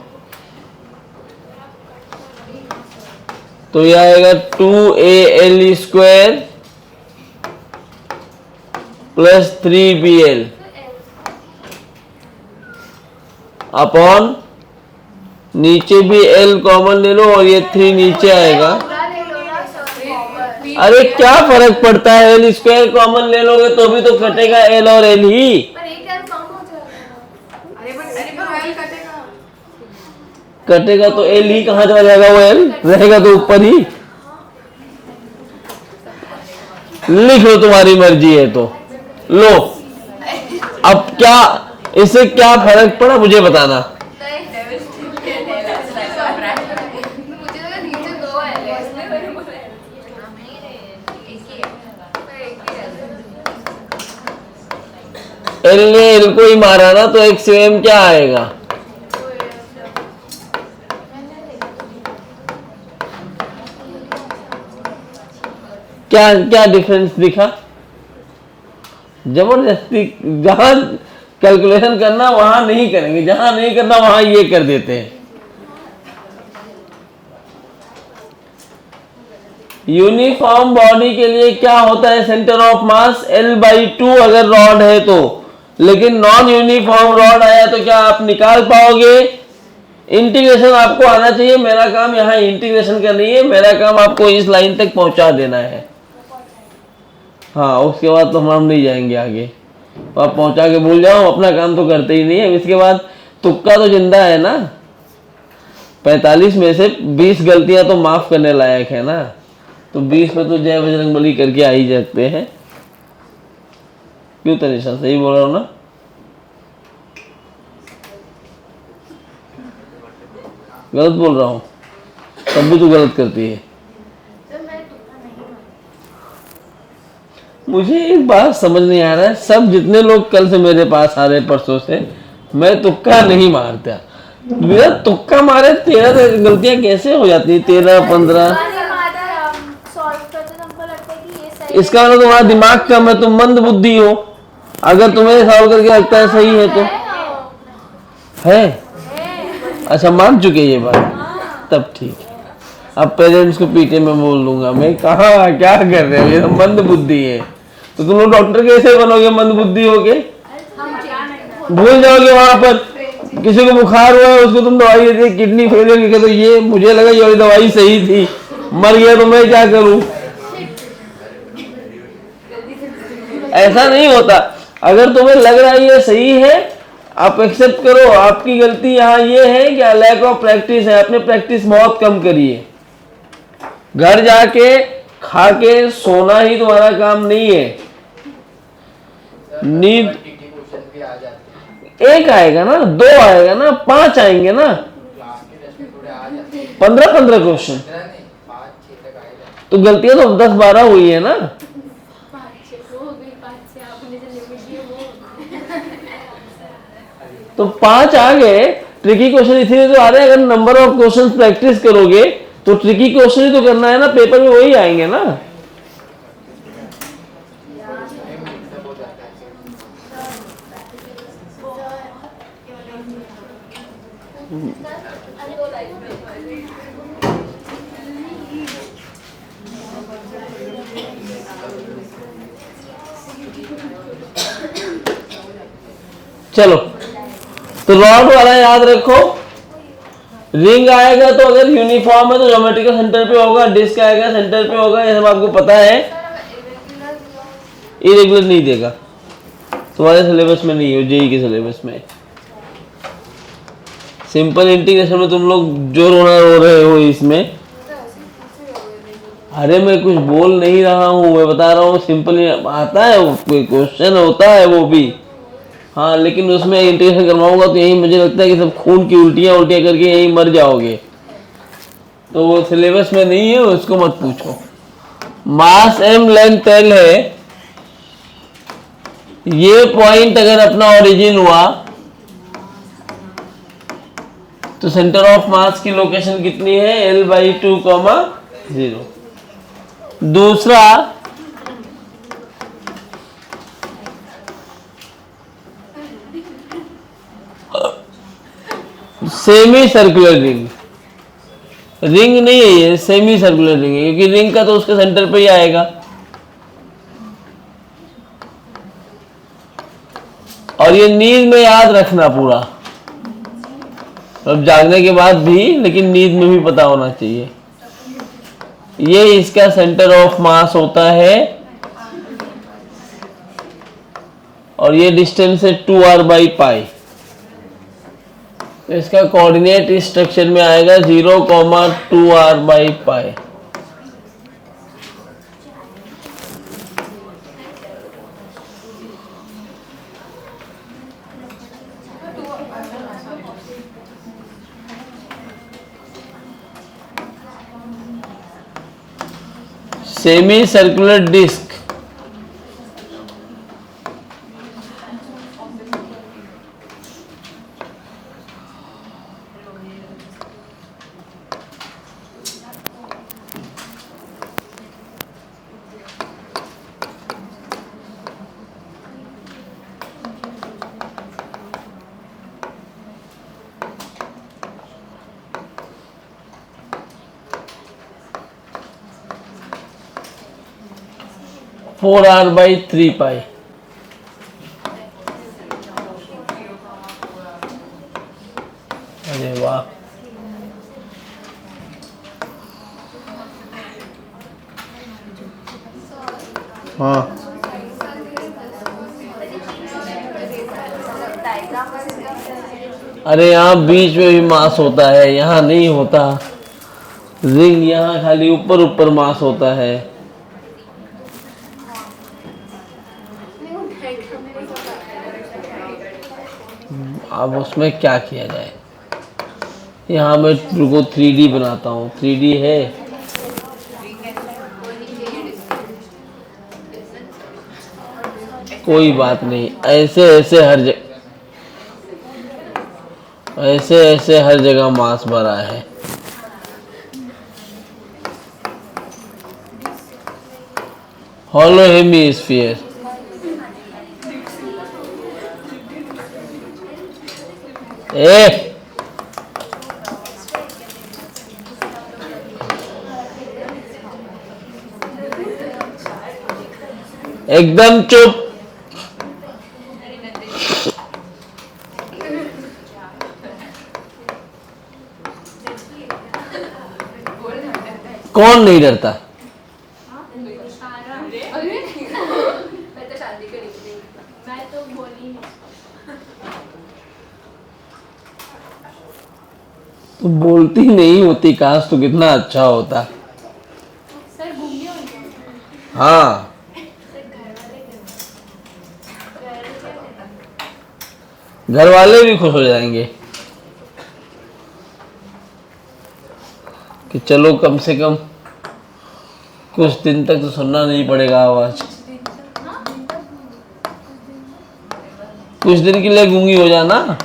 तो यह आएगा 2al square plus 3bl upon नीचे भी एल कॉमन ले लो और ये 3 नीचे आएगा। अरे क्या फर्क पड़ता है, एल स्क्वायर कॉमन ले लोगे तो भी तो कटेगा एल और एल ही। कटेगा तो एल ही कहाँ चला जाएगा, वो एल रहेगा तो ऊपर ही। लिख लो, तुम्हारी मर्जी है तो लो। अब क्या इससे क्या फर्क पड़ा मुझे बताना। एल ने एल को ही मारा ना, तो एक सेम क्या आएगा, क्या क्या डिफरेंस दिखा। जबरदस्ती जहां कैलकुलेशन करना वहां नहीं करेंगे, जहां नहीं करना वहां ये कर देते हैं। यूनिफॉर्म बॉडी के लिए क्या होता है, सेंटर ऑफ मास L/2 अगर रॉड है तो। लेकिन नॉन यूनिफॉर्म रॉड आया तो क्या आप निकाल पाओगे। इंटीग्रेशन आपको आना चाहिए, मेरा काम यहाँ इंटीग्रेशन करनी है, मेरा काम आपको इस लाइन तक पहुंचा देना है। हाँ, उसके बाद तो हम नहीं जाएंगे आगे, तो आप पहुंचा के भूल जाओ, अपना काम तो करते ही नहीं है। इसके बाद तुक्का तो जिंदा है ना, 45 में से 20 गलतियां तो माफ करने लायक है ना, तो 20 में तो जय बजरंगबली करके आ ही जाते हैं। क्यों तनिषा, सही बोल रहा हूँ ना। गलत बोल रहा हूँ, तब भी तू गलत करती है। मुझे एक बात समझ नहीं आ रहा है, सब जितने लोग कल से मेरे पास आ रहे परसों से, मैं तुक्का नहीं मारता। मेरा तुक्का मारे 13 गलतियां कैसे हो जाती है, 13-15। इसका मतलब तुम्हारा दिमाग कम है, तुम मंद बुद्धि हो। अगर तुम्हें सॉल्व करके लगता है सही है तो है। अच्छा, मान चुके ये बात, तब ठीक है। अब पेरेंट्स को पीछे में बोल दूंगा मैं, कहा क्या कर रहे हो, ये तो मंद बुद्धि है। तो तुम लोग डॉक्टर कैसे बनोगे मंद बुद्धि होगे। भूल जाओगे वहां पर किसी को बुखार हुआ है, उसको तुम दवाई देते, किडनी फेलियर की, तो ये मुझे लगा ये दवाई सही थी, मर गया तो मैं क्या करूं। ऐसा नहीं होता। अगर तुम्हें लग रहा है ये सही है, आप एक्सेप्ट करो, आपकी गलती यहाँ ये है कि लैक ऑफ प्रैक्टिस है, आपने प्रैक्टिस बहुत कम करी है। घर जाके खा के सोना ही तुम्हारा काम नहीं है। नींद एक आएगा ना, 2 आएगा ना, 5 आएंगे ना, 15-15 क्वेश्चन, तो गलतियां तो 10-12 हुई है ना। तो 5 आ गए। ट्रिकी क्वेश्चन इसीलिए तो आ रहे हैं, अगर नंबर ऑफ क्वेश्चन प्रैक्टिस करोगे तो ट्रिकी क्वेश्चन ही तो करना है ना, पेपर में वही आएंगे ना। चलो, तो रॉड वाला याद रखो। रिंग आएगा तो अगर यूनिफॉर्म है तो ज्योमेट्रिकल सेंटर पे होगा, डिस्क आएगा सेंटर पे होगा, ये सब आपको पता है। इरेगुलर नहीं देगा, तुम्हारे सिलेबस में नहीं है, जेई के सिलेबस में। सिंपल इंटीग्रेशन में तुम लोग जो रोना रो रहे हो इसमें, अरे मैं कुछ बोल नहीं रहा हूँ, मैं बता रहा हूँ सिंपल आता है, कोई क्वेश्चन होता है वो भी। हाँ, लेकिन उसमें इंटीग्रेशन करवाऊंगा तो यही मुझे लगता है कि सब खून की उल्टियां करके यही मर जाओगे, तो वो सिलेबस में नहीं है, उसको मत पूछो। मास m लेंथ l है, ये पॉइंट अगर अपना ओरिजिन हुआ तो सेंटर ऑफ मास की लोकेशन कितनी है, L/2, 0। दूसरा, सेमी सर्कुलर रिंग, रिंग नहीं है ये, सेमी सर्कुलर रिंग है, क्योंकि रिंग का तो उसके सेंटर पे ही आएगा। और ये नींद में याद रखना पूरा, अब जागने के बाद भी, लेकिन नींद में भी पता होना चाहिए। ये इसका सेंटर ऑफ मास होता है और ये डिस्टेंस है 2r/π। इसका कोऑर्डिनेट इस स्ट्रक्चर में आएगा 0,2r/π। Semi circular disc four r/3π। अरे वाह, हाँ अरे यहाँ बीच में भी मास होता है, यहाँ नहीं होता। रिंग यहाँ खाली ऊपर ऊपर मास होता है। अब उसमें क्या किया जाए। यहाँ मैं रुको 3D बनाता हूँ। 3D है, कोई बात नहीं। ऐसे ऐसे हर जगह मास भरा है। हॉलो हेमीस्फीयर, एकदम चुप। कौन नहीं डरता? तो बोलती नहीं होती, काश तो कितना अच्छा होता। हाँ, घर वाले भी खुश हो जाएंगे कि चलो कम से कम कुछ दिन तक तो सुनना नहीं पड़ेगा आवाज। कुछ दिन के लिए गूंगी हो जाना।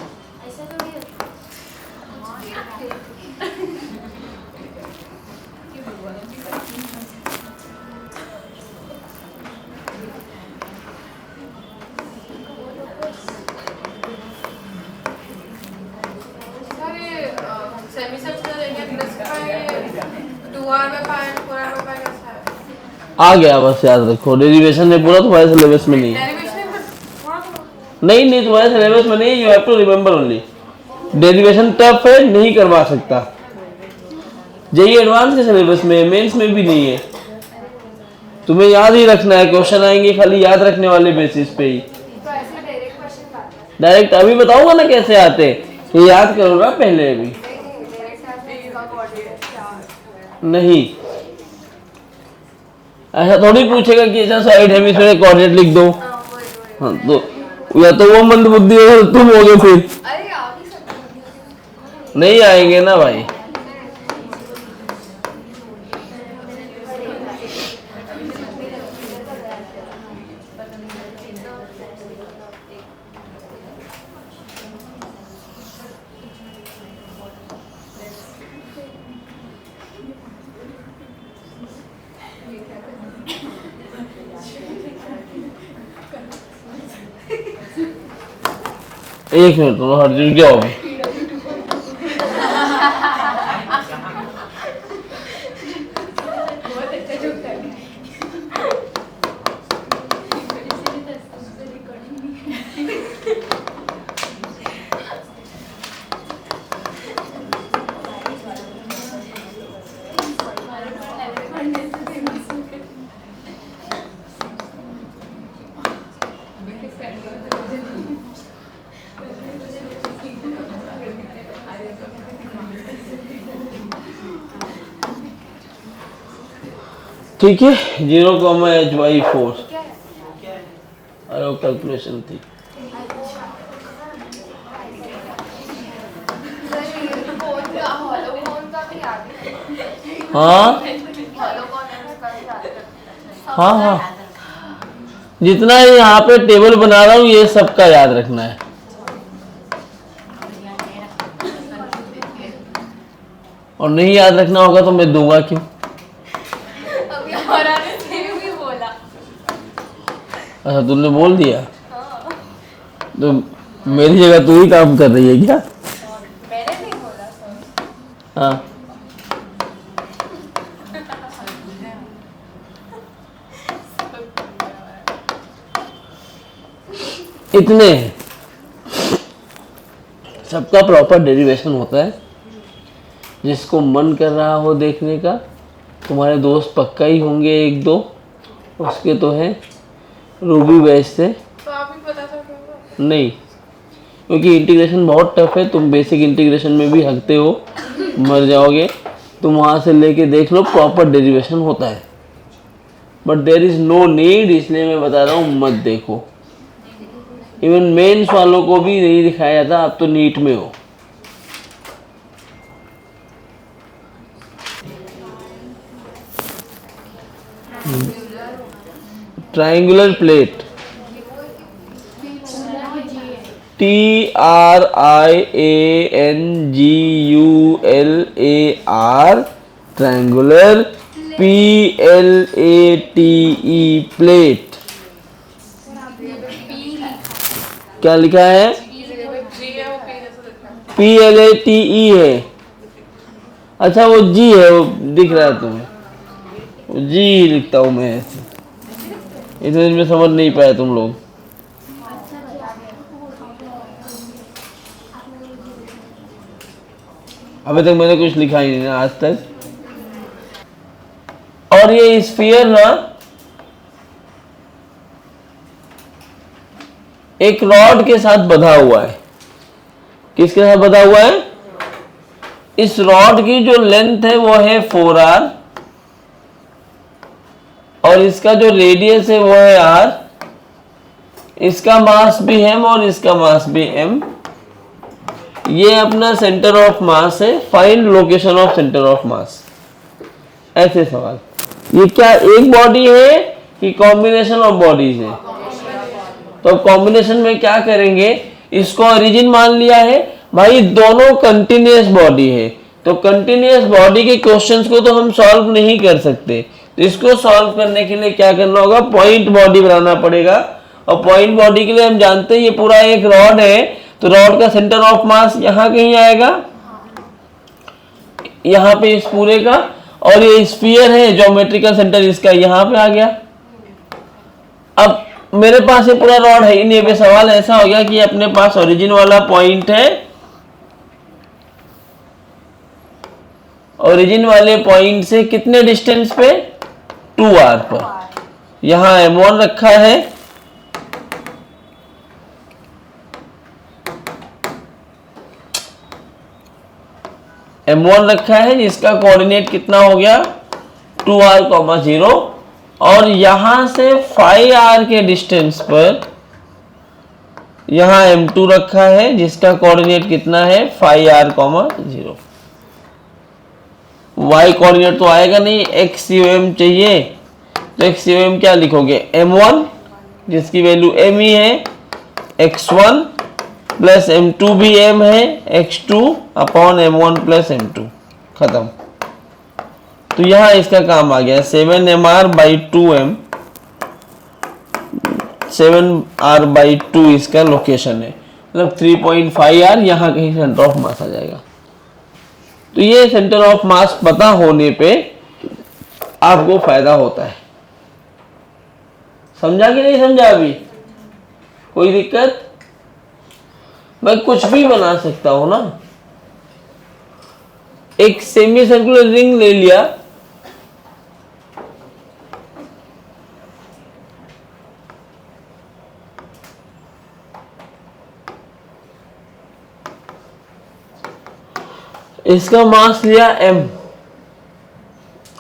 आ गया, बस याद रखो। डेरिवेशन में पूरा तुम्हारे सिलेबस में नहीं है। नहीं तुम्हारे सिलेबस में नहीं। You have to remember only. Derivation tough है, नहीं करवा सकता। जेईई एडवांस के सिलेबस में, मेंस में भी नहीं है। तुम्हें याद ही रखना है। क्वेश्चन आएंगे खाली याद रखने वाले बेसिस पे ही। डायरेक्ट अभी बताऊंगा ना कैसे आते, ये याद करो ना पहले। अभी नहीं, ऐसा थोड़ी पूछेगा कि ऐसा साइड हेमिस्फीयर कोऑर्डिनेट लिख दो। हाँ, तो या तो वो मंदबुद्धि हो, तुम होगे फिर। नहीं आएंगे ना भाई। एक मिनट, तो हर दिन क्या होगा। ठीक है, 0,h/4 अरे वो कैलकुलेशन थी। हाँ हाँ हाँ, जितना यहाँ पे टेबल बना रहा हूँ ये सबका याद रखना है। और नहीं याद रखना होगा तो मैं दूंगा क्यों? अभी हमारा ने सेम ही बोला। अच्छा तुमने बोल दिया? तो मेरी जगह तू ही काम कर रही है क्या? मैंने नहीं बोला सर। हाँ इतने सबका प्रॉपर डेरिवेशन होता है। जिसको मन कर रहा हो देखने का, तुम्हारे दोस्त पक्का ही होंगे एक दो, उसके तो है रूबी बैच से। तो आप ही पता था नहीं, क्योंकि इंटीग्रेशन बहुत टफ है। तुम बेसिक इंटीग्रेशन में भी हकते हो, मर जाओगे। तुम वहाँ से लेके देख लो, प्रॉपर डेरिवेशन होता है। But there is no need, इसलिए मैं बता रहा हूँ मत देखो। इवन मेंस वालों को भी नहीं दिखाया जाता। आप तो नीट में हो। Triangular plate, TRIANGULAR, triangular, PLATE plate. क्या लिखा है? PLATE है। अच्छा वो जी है, वो दिख रहा है तुम्हें? वो जी लिखता हूँ मैं ऐसे। इतने दिन में समझ नहीं पाए तुम लोग। अभी तक मैंने कुछ लिखा ही नहीं ना आज तक। और ये स्फीयर ना एक रॉड के साथ बंधा हुआ है। किसके साथ बंधा हुआ है? इस रॉड की जो लेंथ है वो है 4r और इसका जो रेडियस है वो है r। इसका मास भी m और इसका मास भी m। ये अपना सेंटर ऑफ मास है। Find location of centre of मास। ऐसे सवाल। ये क्या एक बॉडी है कि कॉम्बिनेशन ऑफ बॉडीज है? तो कॉम्बिनेशन में क्या करेंगे, इसको ओरिजिन मान लिया है भाई, दोनों कंटिन्यूअस बॉडी है। तो कंटिन्यूअस बॉडी के क्वेश्चंस को तो हम सॉल्व नहीं कर सकते। तो इसको सॉल्व करने के लिए क्या करना होगा, पॉइंट बॉडी बनाना पड़ेगा। और पॉइंट बॉडी के लिए हम जानते हैं ये पूरा एक रॉड है, तो रॉड का सेंटर ऑफ मास यहाँ कहीं आएगा, यहाँ पे इस पूरे का। और ये स्फीयर है, ज्योमेट्रिकल सेंटर इसका यहाँ पे आ गया। अब मेरे पास ये पूरा रॉड है ही नहीं पे। सवाल ऐसा हो गया कि अपने पास ओरिजिन वाला पॉइंट है, ओरिजिन वाले पॉइंट से कितने डिस्टेंस पे, 2r पर। यहां m1 रखा है, m1 रखा है जिसका कोऑर्डिनेट कितना हो गया, 2r, 0। और यहां से 5r के डिस्टेंस पर यहां m2 रखा है जिसका कोऑर्डिनेट कितना है, 5r, 0। y कोऑर्डिनेट तो आएगा नहीं, x m चाहिए। तो x m क्या लिखोगे, m1 जिसकी वैल्यू m ही है, x1 प्लस m2 भी m है, x2 upon m1 plus m2। खत्म। तो यहां इसका काम आ गया 7mr/2m, 7r/2 इसका लोकेशन है, मतलब 3.5r यहां कहीं सेंटर ऑफ मास आ जाएगा। तो ये सेंटर ऑफ मास पता होने पे आपको फायदा होता है। समझा कि नहीं समझा? अभी कोई दिक्कत? मैं कुछ भी बना सकता हूं ना। एक सेमी सर्कुलर रिंग ले लिया, इसका मास लिया m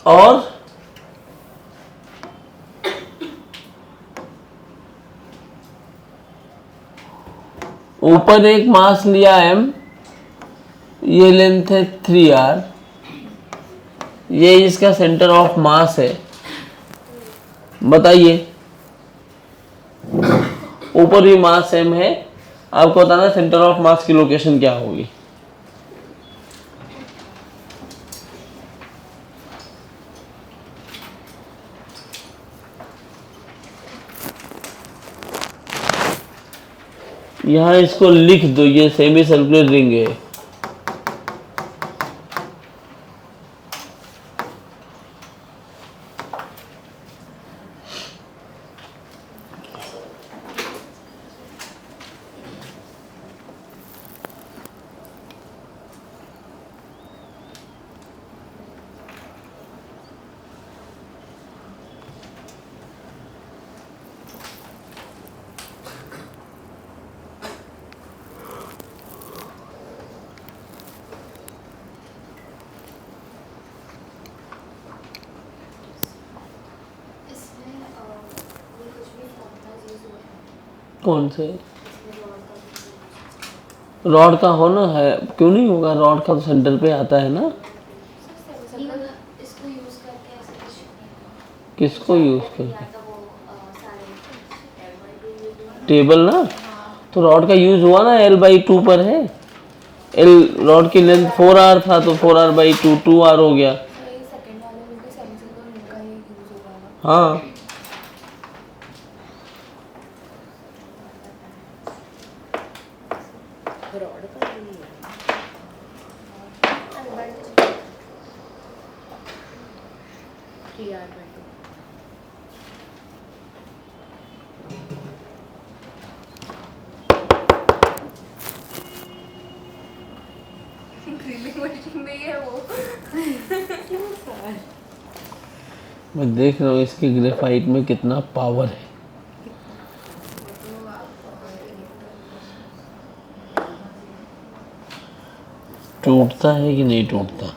और ऊपर एक मास लिया m, ये लेंथ है 3r, ये इसका सेंटर ऑफ मास है। बताइए, ऊपर भी मास m है, आपको बताना सेंटर ऑफ मास की लोकेशन क्या होगी। यहां इसको लिख दो, ये सेमी सर्कुलर रिंग है। इसमें ये कुछ भी फॉर्मूलाज यूज हुए हैं कौन से? इसमें रॉड का रॉड का होना है, क्यों नहीं होगा? रॉड का तो सेंटर पे आता है ना। इसको यूज करके ऐसे कुछ नहीं किसको यूज या करके? तो वो सारे टेबल ना, तो रॉड का यूज हुआ ना, l/2 पर है। l रॉड की लेंथ 4r था, तो 4r/2 2r हो गया। सेकंड वाले में भी सेमी सर्कुलर रिंग का ही यूज होगा ना। हाँ, रॉड का नहीं है। अनबंड 3r/2 ग्रिलिंग मशीन में ही है वो। मैं देख रहा हूँ इसके ग्रेफाइट में कितना पावर है। टूटता है कि नहीं टूटता?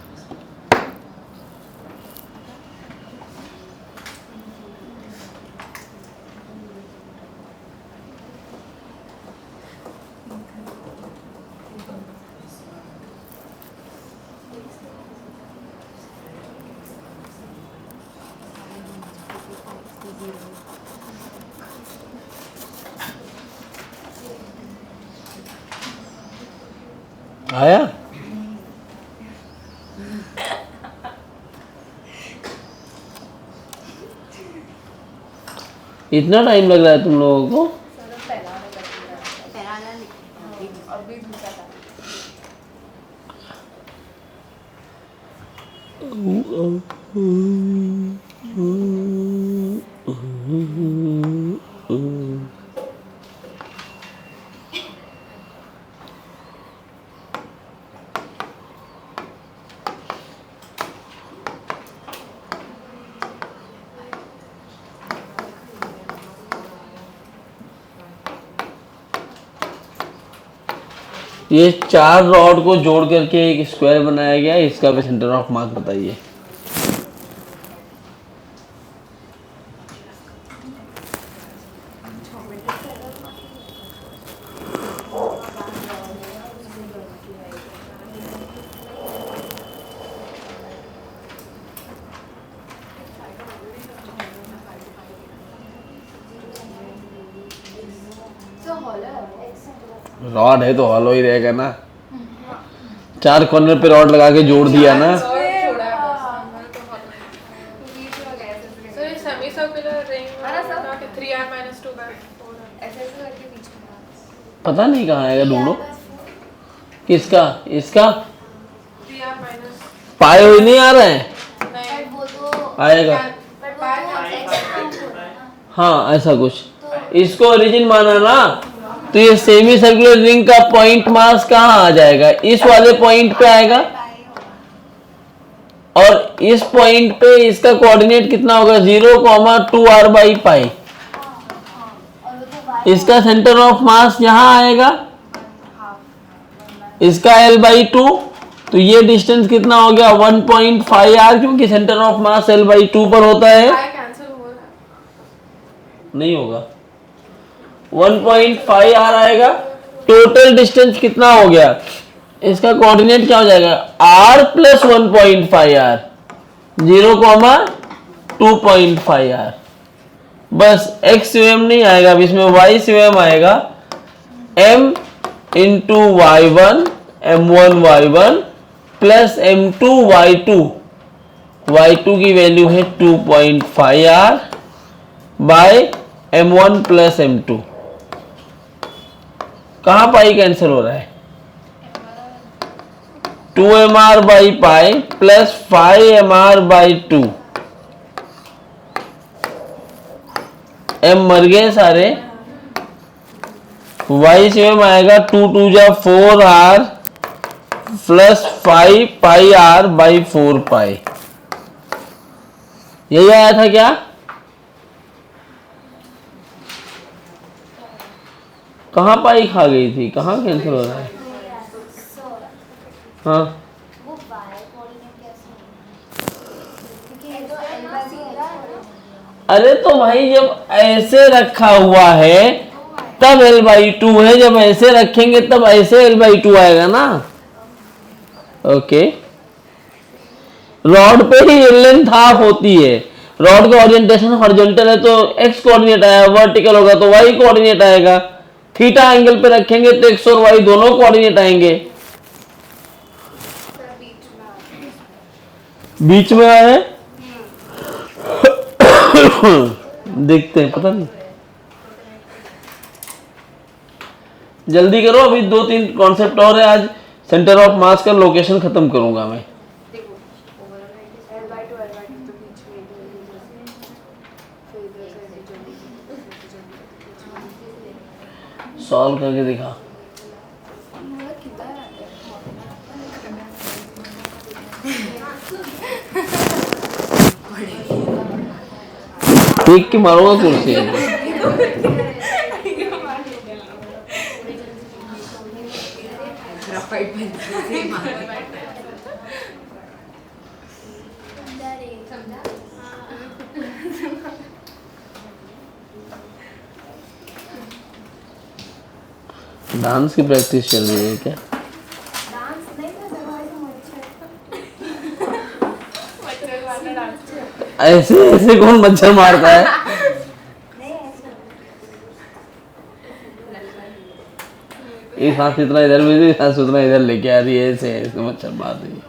आया? इतना टाइम लग रहा है तुम लोगों को? पहला अभी दूसरा था। ये 4 रॉड को जोड़ करके एक स्क्वायर बनाया गया है, इसका भी सेंटर ऑफ मास बताइए। तो हॉलर एक्स रॉड है तो हॉलो ही रहेगा ना। 4 कॉर्नर पे रॉड लगा के जोड़ दिया ना। छोड़ा है बस बीच में गया ऐसे So it's semicircular ring हाँ ना सर? बता के 3r minus 2/4r. ऐसे करके बीच में पता नहीं कहाँ आएगा, ढूंढो। किसका? इसका 3r minus पाए हुए नहीं आ रहा है, नहीं वो तो आएगा। बट वो तो एक्स काउंट हो रहा है ना। हाँ, ऐसा कुछ। इसको ओरिजिन माना ना, तो ये सेमी सर्कुलर रिंग का पॉइंट मास कहाँ आ जाएगा? इस वाले पॉइंट पे आएगा, और इस पॉइंट पे इसका कोऑर्डिनेट कितना होगा? 0,2r/पाई। और वो तो वाई इसका सेंटर ऑफ मास यहाँ आएगा, इसका l/2, तो ये डिस्टेंस कितना हो गया? 1.5r, क्योंकि सेंटर ऑफ मास l/2 पर होता है। pi cancel हो रहा है. नहीं होगा, 1.5r आएगा, टोटल डिस्टेंस कितना हो गया, इसका कोऑर्डिनेट क्या हो जाएगा, r प्लस 1.5r, 0,2.5r। बस x स्वयं नहीं आएगा, अब इसमें y स्वयं आएगा, m into y1 m1 y1 plus m2 y2, y2 की वैल्यू है 2.5r bye m1 plus m2। कहाँ पाई कैंसिल हो रहा है, 2mr by pi plus 5mr by 2, m मर गए सारे, y स्वयं आएगा 2 2 जा 4r plus 5 pi r by 4 पाई। यही आया था क्या, कहाँ पाई खा गई थी, कहाँ कैंसिल हो रहा है, हाँ वो y कोऑर्डिनेट कैसे होगा? क्योंकि ये तो एल है। अरे तो भाई जब ऐसे रखा हुआ है तब l/2 है, जब ऐसे रखेंगे तब ऐसे l/2 आएगा ना। ओके, रॉड पे ही लेंथ हाफ होती है, रॉड का ओरिएंटेशन हॉरिजॉन्टल है तो x कोऑर्डिनेट आया, वर्टिकल होगा तो y कोऑर्डिनेट आएगा, थीटा एंगल पे रखेंगे तो x और y दोनों कोऑर्डिनेट आएंगे। बीच में आया है देखते हैं, पता नहीं, जल्दी करो, अभी 2-3 कॉन्सेप्ट और है, आज सेंटर ऑफ मास का लोकेशन खत्म करूंगा मैं। सॉल्व करके दिखा, देख के मारूंगा कुर्सी डांस की प्रैक्टिस चल रही है क्या, डांस नहीं कर रहा है, ऐसे ऐसे कौन मच्छर मारता है, नहीं ऐसे एक हाथ इतना इधर भेजी, एक हाथ उतना इधर लेके आ रही है, ऐसे ऐसे मच्छर मार रही है।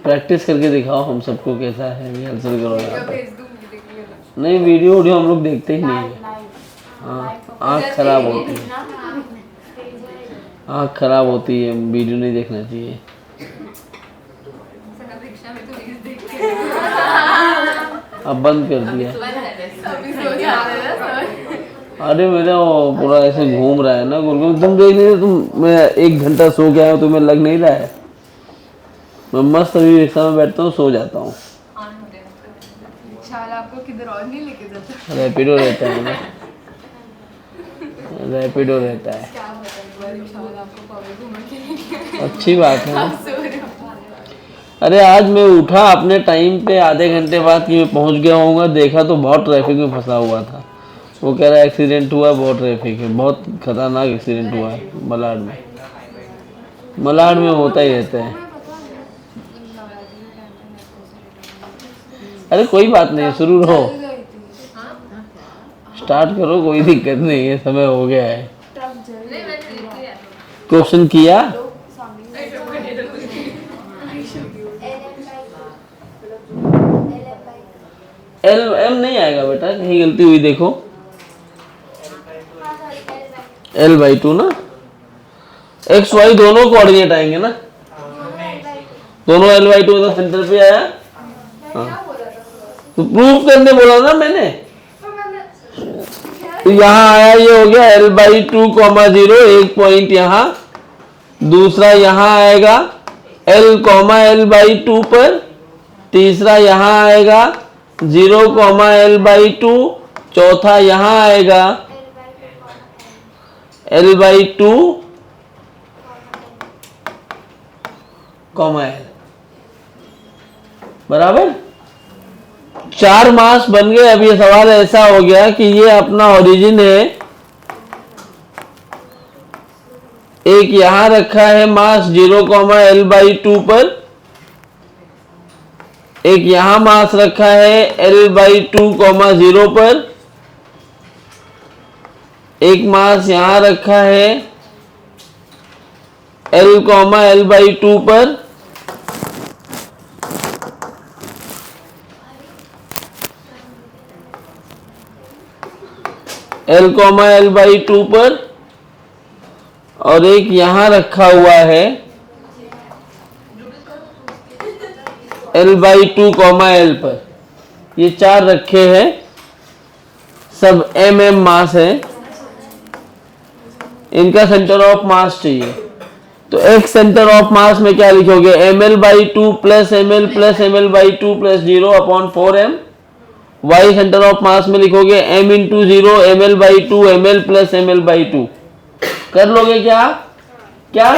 प्रैक्टिस करके दिखाओ हम सबको कैसा है, रिहर्सल करो यहाँ पे। नहीं, वीडियो हम लोग देखते ही नहीं है, हाँ आँख खराब होती है, आँख खराब होती है, वीडियो नहीं देखना चाहिए। अब बंद कर दिया, अरे मेरा वो पूरा ऐसे घूम रहा है ना गुरगुम, तुम देख लीजिए, तुम मैं 1 घंटा सो के आया हूँ, तुम्हें लग नहीं रहा है, मैं मस्त अभी रिक्शा में बैठता हूँ, सो जाता हूँ। आपको किधर और नहीं लेके जाता, रैपिडो रहता है ना, रैपिडो रहता है, अच्छी बात है ना। अरे आज मैं उठा अपने टाइम पे, आधे घंटे बाद कि मैं पहुंच गया होऊंगा, देखा तो बहुत ट्रैफिक में फंसा हुआ था। वो कह रहा है एक्सीडेंट हुआ, बहुत ट्रैफिक है, बहुत खतरनाक एक्सीडेंट हुआ है मलाड में। मलाड में होता ही रहता है। अरे कोई बात नहीं, शुरू रहो, स्टार्ट करो, कोई दिक्कत नहीं है, समय हो गया है। क्वेश्चन किया, एल एम नहीं आएगा बेटा, कहीं गलती हुई देखो, l/2 ना, x y दोनों कोऑर्डिनेट आएंगे ना, दोनों l/2 तो सेंटर पे आया, हाँ तो प्रूफ करने बोला ना मैंने, तो यहाँ आया, ये हो गया l/2, 0, एक पॉइंट यहाँ, दूसरा यहाँ आएगा l, l/2 पर, तीसरा यहाँ आएगा 0, l/2, चौथा यहाँ आएगा l/2, l। बराबर। 4 मास बन गए। अब ये सवाल ऐसा हो गया कि ये अपना ओरिजिन है, एक यहां रखा है मास 0,L/2 पर, एक यहां मास रखा है L/2, 0 पर, एक मास यहां रखा है L/2 पर, L/2 पर, और एक यहां रखा हुआ है L/2, L पर। ये 4 रखे हैं, सब मास है। इनका सेंटर ऑफ मास चाहिए। तो एक्स सेंटर ऑफ मास में क्या लिखोगे? ml/2 प्लस ml प्लस ml/2 प्लस 0/4m। Y centre of mass में लिखोगे m इंटू 0 ml/2 ml प्लस ml/2। कर लोगे क्या? क्या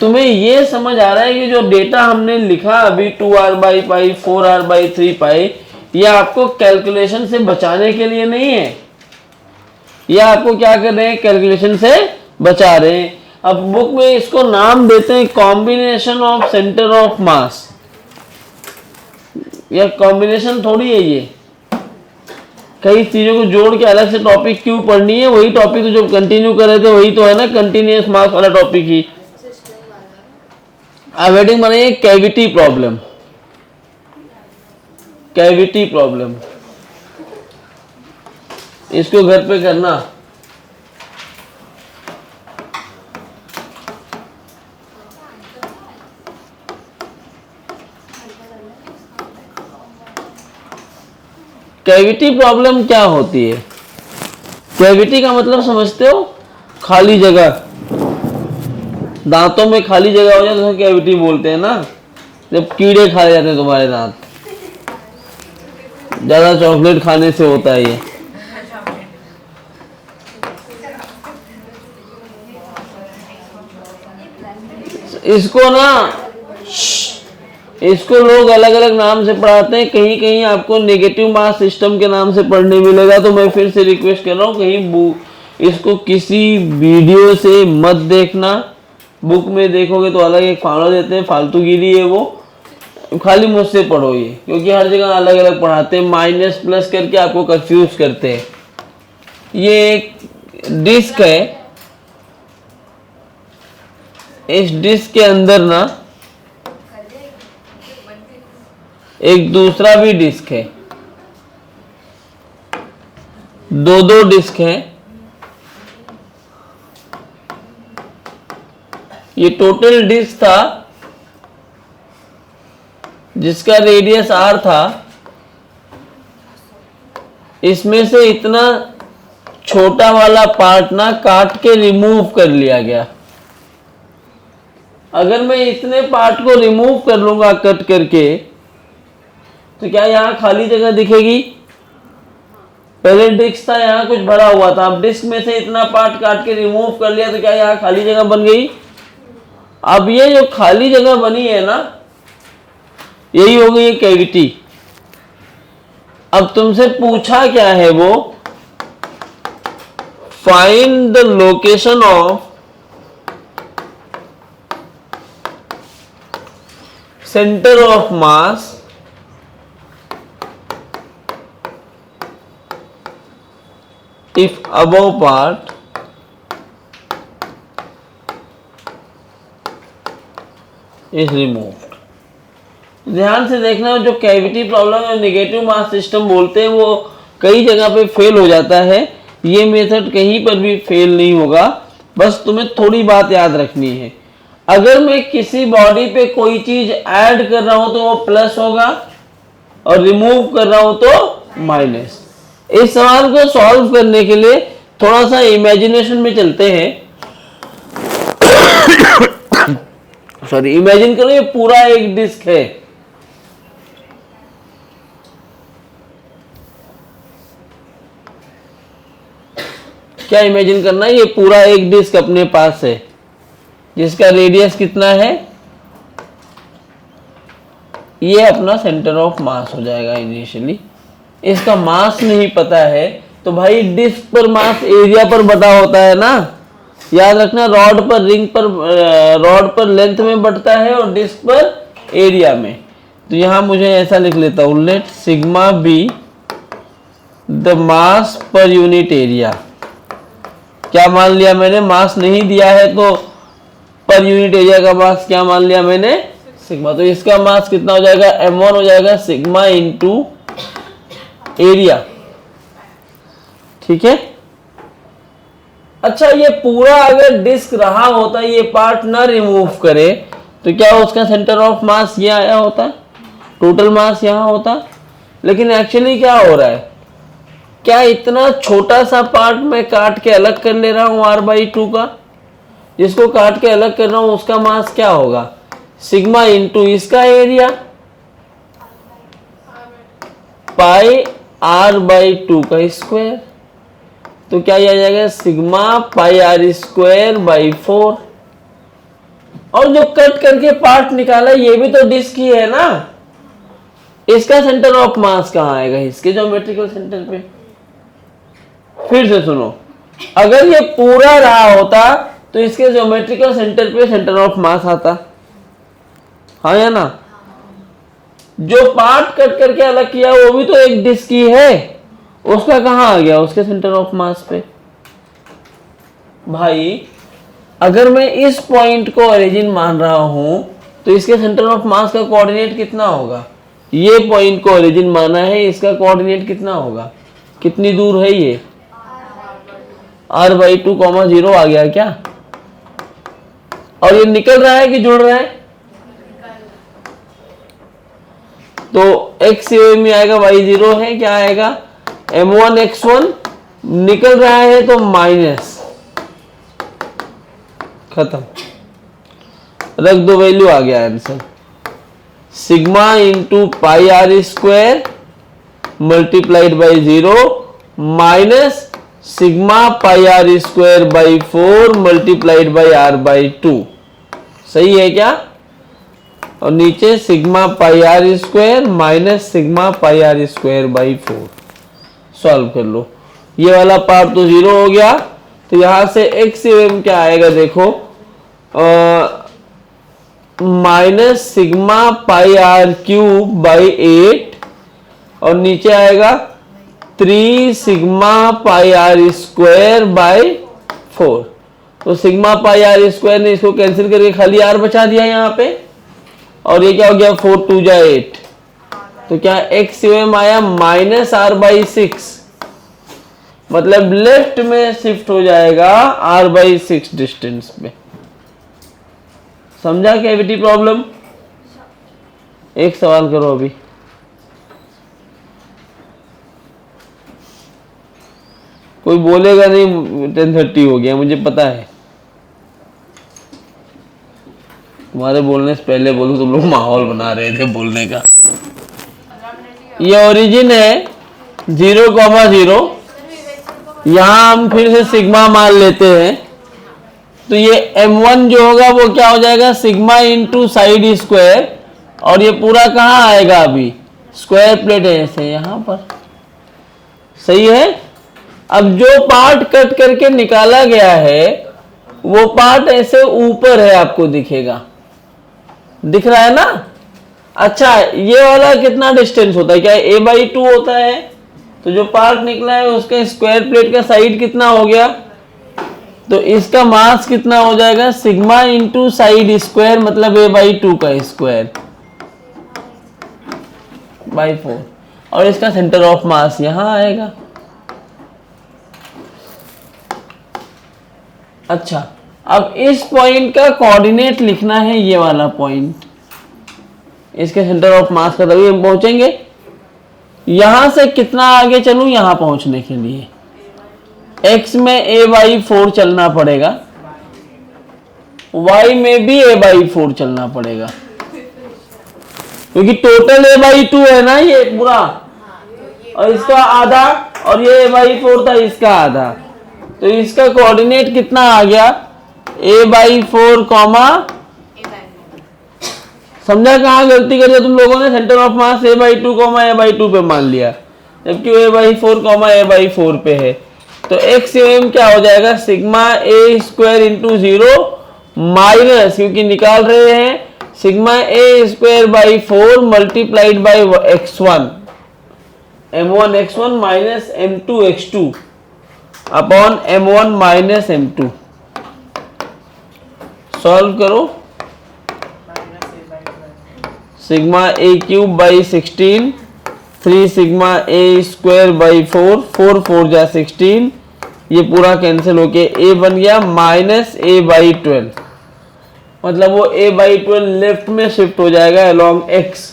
तुम्हें ये समझ आ रहा है कि जो डेटा हमने लिखा अभी 2r/π 4r/3π, ये आपको कैलकुलेशन से बचाने के लिए नहीं है, ये आपको क्या कर रहे हैं? कैलकुलेशन से बचा रहे हैं। अब बुक में इसको नाम देते हैं कॉम्बिनेशन ऑफ सेंटर ऑफ मास। यह कॉम्बिनेशन थोड़ी है, ये कई चीजों को जोड़ के अलग से टॉपिक क्यों पढ़नी है? वही टॉपिक तो जो कंटिन्यू कर रहे थे वही तो है ना, कंटिन्यूअस मास वाला टॉपिक ही। अब हेडिंग बनाइए कैविटी प्रॉब्लम। कैविटी प्रॉब्लम इसको घर पे करना। कैविटी प्रॉब्लम क्या होती है? कैविटी का मतलब समझते हो? खाली जगह, दांतों में खाली जगह हो जाए तो कैविटी बोलते हैं ना। जब कीड़े खा जाते हैं तुम्हारे दांत, ज्यादा चॉकलेट खाने से होता है ये। इसको ना, इसको लोग अलग अलग नाम से पढ़ाते हैं। कहीं कहीं आपको नेगेटिव मास सिस्टम के नाम से पढ़ने मिलेगा। तो मैं फिर से रिक्वेस्ट कर रहा हूँ, कहीं इसको किसी वीडियो से मत देखना। बुक में देखोगे तो अलग एक फाड़ो देते हैं, फालतूगिरी है वो। खाली मुझसे पढ़ो ये, क्योंकि हर जगह अलग अलग पढ़ाते हैं, माइनस प्लस करके आपको कंफ्यूज करते हैं। ये एक डिस्क है, इस डिस्क के अंदर ना एक दूसरा भी डिस्क है, दो डिस्क हैं। ये टोटल डिस्क था जिसका रेडियस r था। इसमें से इतना छोटा वाला पार्ट ना काट के रिमूव कर लिया गया। अगर मैं इतने पार्ट को रिमूव कर लूंगा कट करके, तो क्या यहां खाली जगह दिखेगी? पहले डिस्क था, यहां कुछ भरा हुआ था। अब डिस्क में से इतना पार्ट काट के रिमूव कर लिया तो क्या यहां खाली जगह बन गई? अब ये जो खाली जगह बनी है ना, यही हो गई कैविटी। अब तुमसे पूछा क्या है वो? Find the location of centre of mass if above part is removed। ध्यान से देखना, जो कैविटी प्रॉब्लम है नेगेटिव मास सिस्टम बोलते हैं, वो कई जगह पे फेल हो जाता है। ये मेथड कहीं पर भी फेल नहीं होगा। बस तुम्हें थोड़ी बात याद रखनी है, अगर मैं किसी बॉडी पे कोई चीज ऐड कर रहा हूं तो वो प्लस होगा, और रिमूव कर रहा हूं तो माइनस। इस सवाल को सॉल्व करने के लिए थोड़ा सा इमेजिनेशन में चलते हैं। सॉरी, इमेजिन करो ये पूरा एक डिस्क है। क्या इमेजिन करना है? ये पूरा एक डिस्क अपने पास है जिसका रेडियस कितना है? ये अपना सेंटर ऑफ मास हो जाएगा इनिशियली। इसका मास नहीं पता है तो भाई डिस्क पर मास एरिया पर बटा होता है ना, याद रखना। रॉड पर रिंग पर रॉड पर लेंथ में बढ़ता है और डिस्क पर एरिया में। तो यहां मुझे ऐसा लिख लेता हूं, let sigma be the mass per unit area. क्या मान लिया मैंने, मास नहीं दिया है तो पर यूनिट एरिया का मास क्या मान लिया मैंने, सिग्मा। तो इसका मास कितना हो जाएगा, m1 हो जाएगा सिग्मा इंटू एरिया। ठीक है। अच्छा, ये पूरा अगर डिस्क रहा होता, ये पार्ट ना रिमूव करे, तो क्या उसका सेंटर ऑफ मास ये आया होता, टोटल मास यहां होता। लेकिन एक्चुअली क्या हो रहा है, क्या इतना छोटा सा पार्ट मैं काट के अलग कर ले रहा हूं r/2 का, जिसको काट के अलग कर रहा हूं उसका मास क्या होगा, सिग्मा इंटू इसका एरिया पाई r/2 का स्क्वायर। तो क्या आ जाएगा, सिग्मा पाई r²/4। और जो कट करके पार्ट निकाला ये भी तो डिस्क ही है ना, इसका सेंटर ऑफ मास कहां आएगा, इसके ज्योमेट्रिकल सेंटर पे। फिर से सुनो, अगर ये पूरा रहा होता तो इसके ज्योमेट्रिकल सेंटर पे सेंटर ऑफ मास आता, हाँ या ना। जो पार्ट कट करके अलग किया वो भी तो एक डिस्क ही है, उसका कहां आ गया, उसके सेंटर ऑफ मास पे। भाई अगर मैं इस पॉइंट को ओरिजिन मान रहा हूं तो इसके सेंटर ऑफ मास का कोऑर्डिनेट कितना होगा, ये पॉइंट को ओरिजिन माना है, इसका कोऑर्डिनेट कितना होगा, कितनी दूर है ये, r/2, 0 आ गया क्या। और ये निकल रहा है कि जुड़ रहा है, तो x में आएगा, y 0 है, क्या आएगा m1 x1, निकल रहा है तो माइनस, खत्म, रख दो, वैल्यू आ गया answer. Sigma into pi r² multiplied by 0 minus sigma pi r²/4 multiplied by r/2। सही है क्या। और नीचे sigma pi r² minus sigma pi r²/4। Solve कर लो, ये वाला पार्ट तो 0 हो गया। तो यहां से x क्या आएगा देखो, माइनस सिग्मा पाई r³/8 और नीचे आएगा 3 सिग्मा पाई r²/4। तो सिग्मा पाई r² ने इसको कैंसिल करके खाली r बचा दिया यहाँ पे, और ये क्या हो गया, 4 2 जा 8। तो क्या x आया माइनस r/6, मतलब लेफ्ट में शिफ्ट हो जाएगा r/6 डिस्टेंस पे। समझा कैविटी प्रॉब्लम। एक सवाल करो अभी, कोई बोलेगा नहीं 10:30 हो गया, मुझे पता है। तुम्हारे बोलने से पहले बोलूं, तुम लोग माहौल बना रहे थे बोलने का। ये ओरिजिन है 0,0, यहां हम फिर से सिग्मा मान लेते हैं। तो ये m1 जो होगा वो क्या हो जाएगा, सिग्मा इंटू साइड स्क्वायर, और ये पूरा कहाँ आएगा, अभी स्क्वायर प्लेट है ऐसे यहां पर। सही है। अब जो पार्ट कट करके निकाला गया है वो पार्ट ऐसे ऊपर है, आपको दिखेगा, दिख रहा है ना। अच्छा, ये वाला कितना डिस्टेंस होता है, क्या a/2 होता है। तो जो पार्ट निकला है उसका स्क्वायर प्लेट का साइड कितना हो गया, तो इसका मास कितना हो जाएगा, सिग्मा इंटू साइड स्क्वायर, मतलब a/2 का स्क्वायर बाई 4। और इसका सेंटर ऑफ मास यहां आएगा। अच्छा, अब इस पॉइंट का कोऑर्डिनेट लिखना है, ये वाला पॉइंट, इसके सेंटर ऑफ मास का, तभी हम पहुंचेंगे। यहां से कितना आगे चलूं यहां पहुंचने के लिए, x में a/4 चलना पड़ेगा, y में भी a/4 चलना पड़ेगा, क्योंकि टोटल a/2 है ना ये पूरा, और इसका आधा, और ये a/4 था, इसका आधा। तो इसका कोऑर्डिनेट कितना आ गया, a/4, समझा कहाँ गलती कर दिया तुम लोगों ने? Centre of mass a/2 a/2 पे मान लिया, जबकि a/4 a/4 पे है। तो x क्या हो जाएगा? Sigma a square into 0 minus, क्योंकि निकाल रहे हैं, sigma a square by 4 multiplied by x1 m1 x1 minus m2 x2 upon m1 minus m2। Solve करो। Sigma a cube by 16, 3 sigma a square by 4, 4 4 जा 16, ये पूरा कैंसिल होके a बन गया माइनस a बाई 12, मतलब वो a बाई 12 लेफ्ट में शिफ्ट हो जाएगा अलोंग x।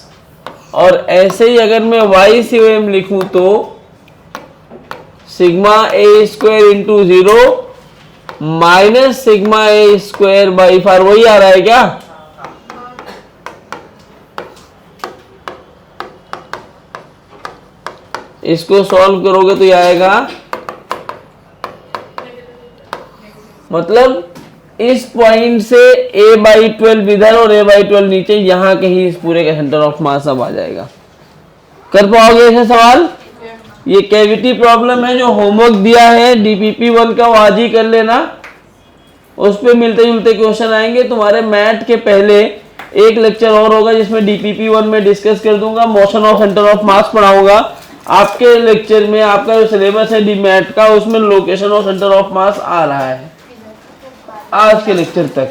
और ऐसे ही अगर मैं y COM लिखूं तो sigma a square into 0 minus sigma a square by 4, वही आ रहा है क्या? इसको सॉल्व करोगे तो ये आएगा, मतलब इस पॉइंट से a/12 इधर और a/12 नीचे, यहां कहीं इस पूरे का सेंटर ऑफ मास अब आ जाएगा। कर पाओगे ऐसे सवाल? ये कैविटी प्रॉब्लम है, जो होमवर्क दिया है DPP1 का वो आज ही कर लेना, उस पे मिलते जुलते क्वेश्चन आएंगे। तुम्हारे मैथ के पहले एक लेक्चर और होगा जिसमें DPP1 में डिस्कस कर दूंगा, मोशन ऑफ सेंटर ऑफ मास पढ़ाऊंगा। आपके लेक्चर में आपका जो सिलेबस है डी मैथ का, उसमें location of centre of mass आ रहा है आज के लेक्चर तक।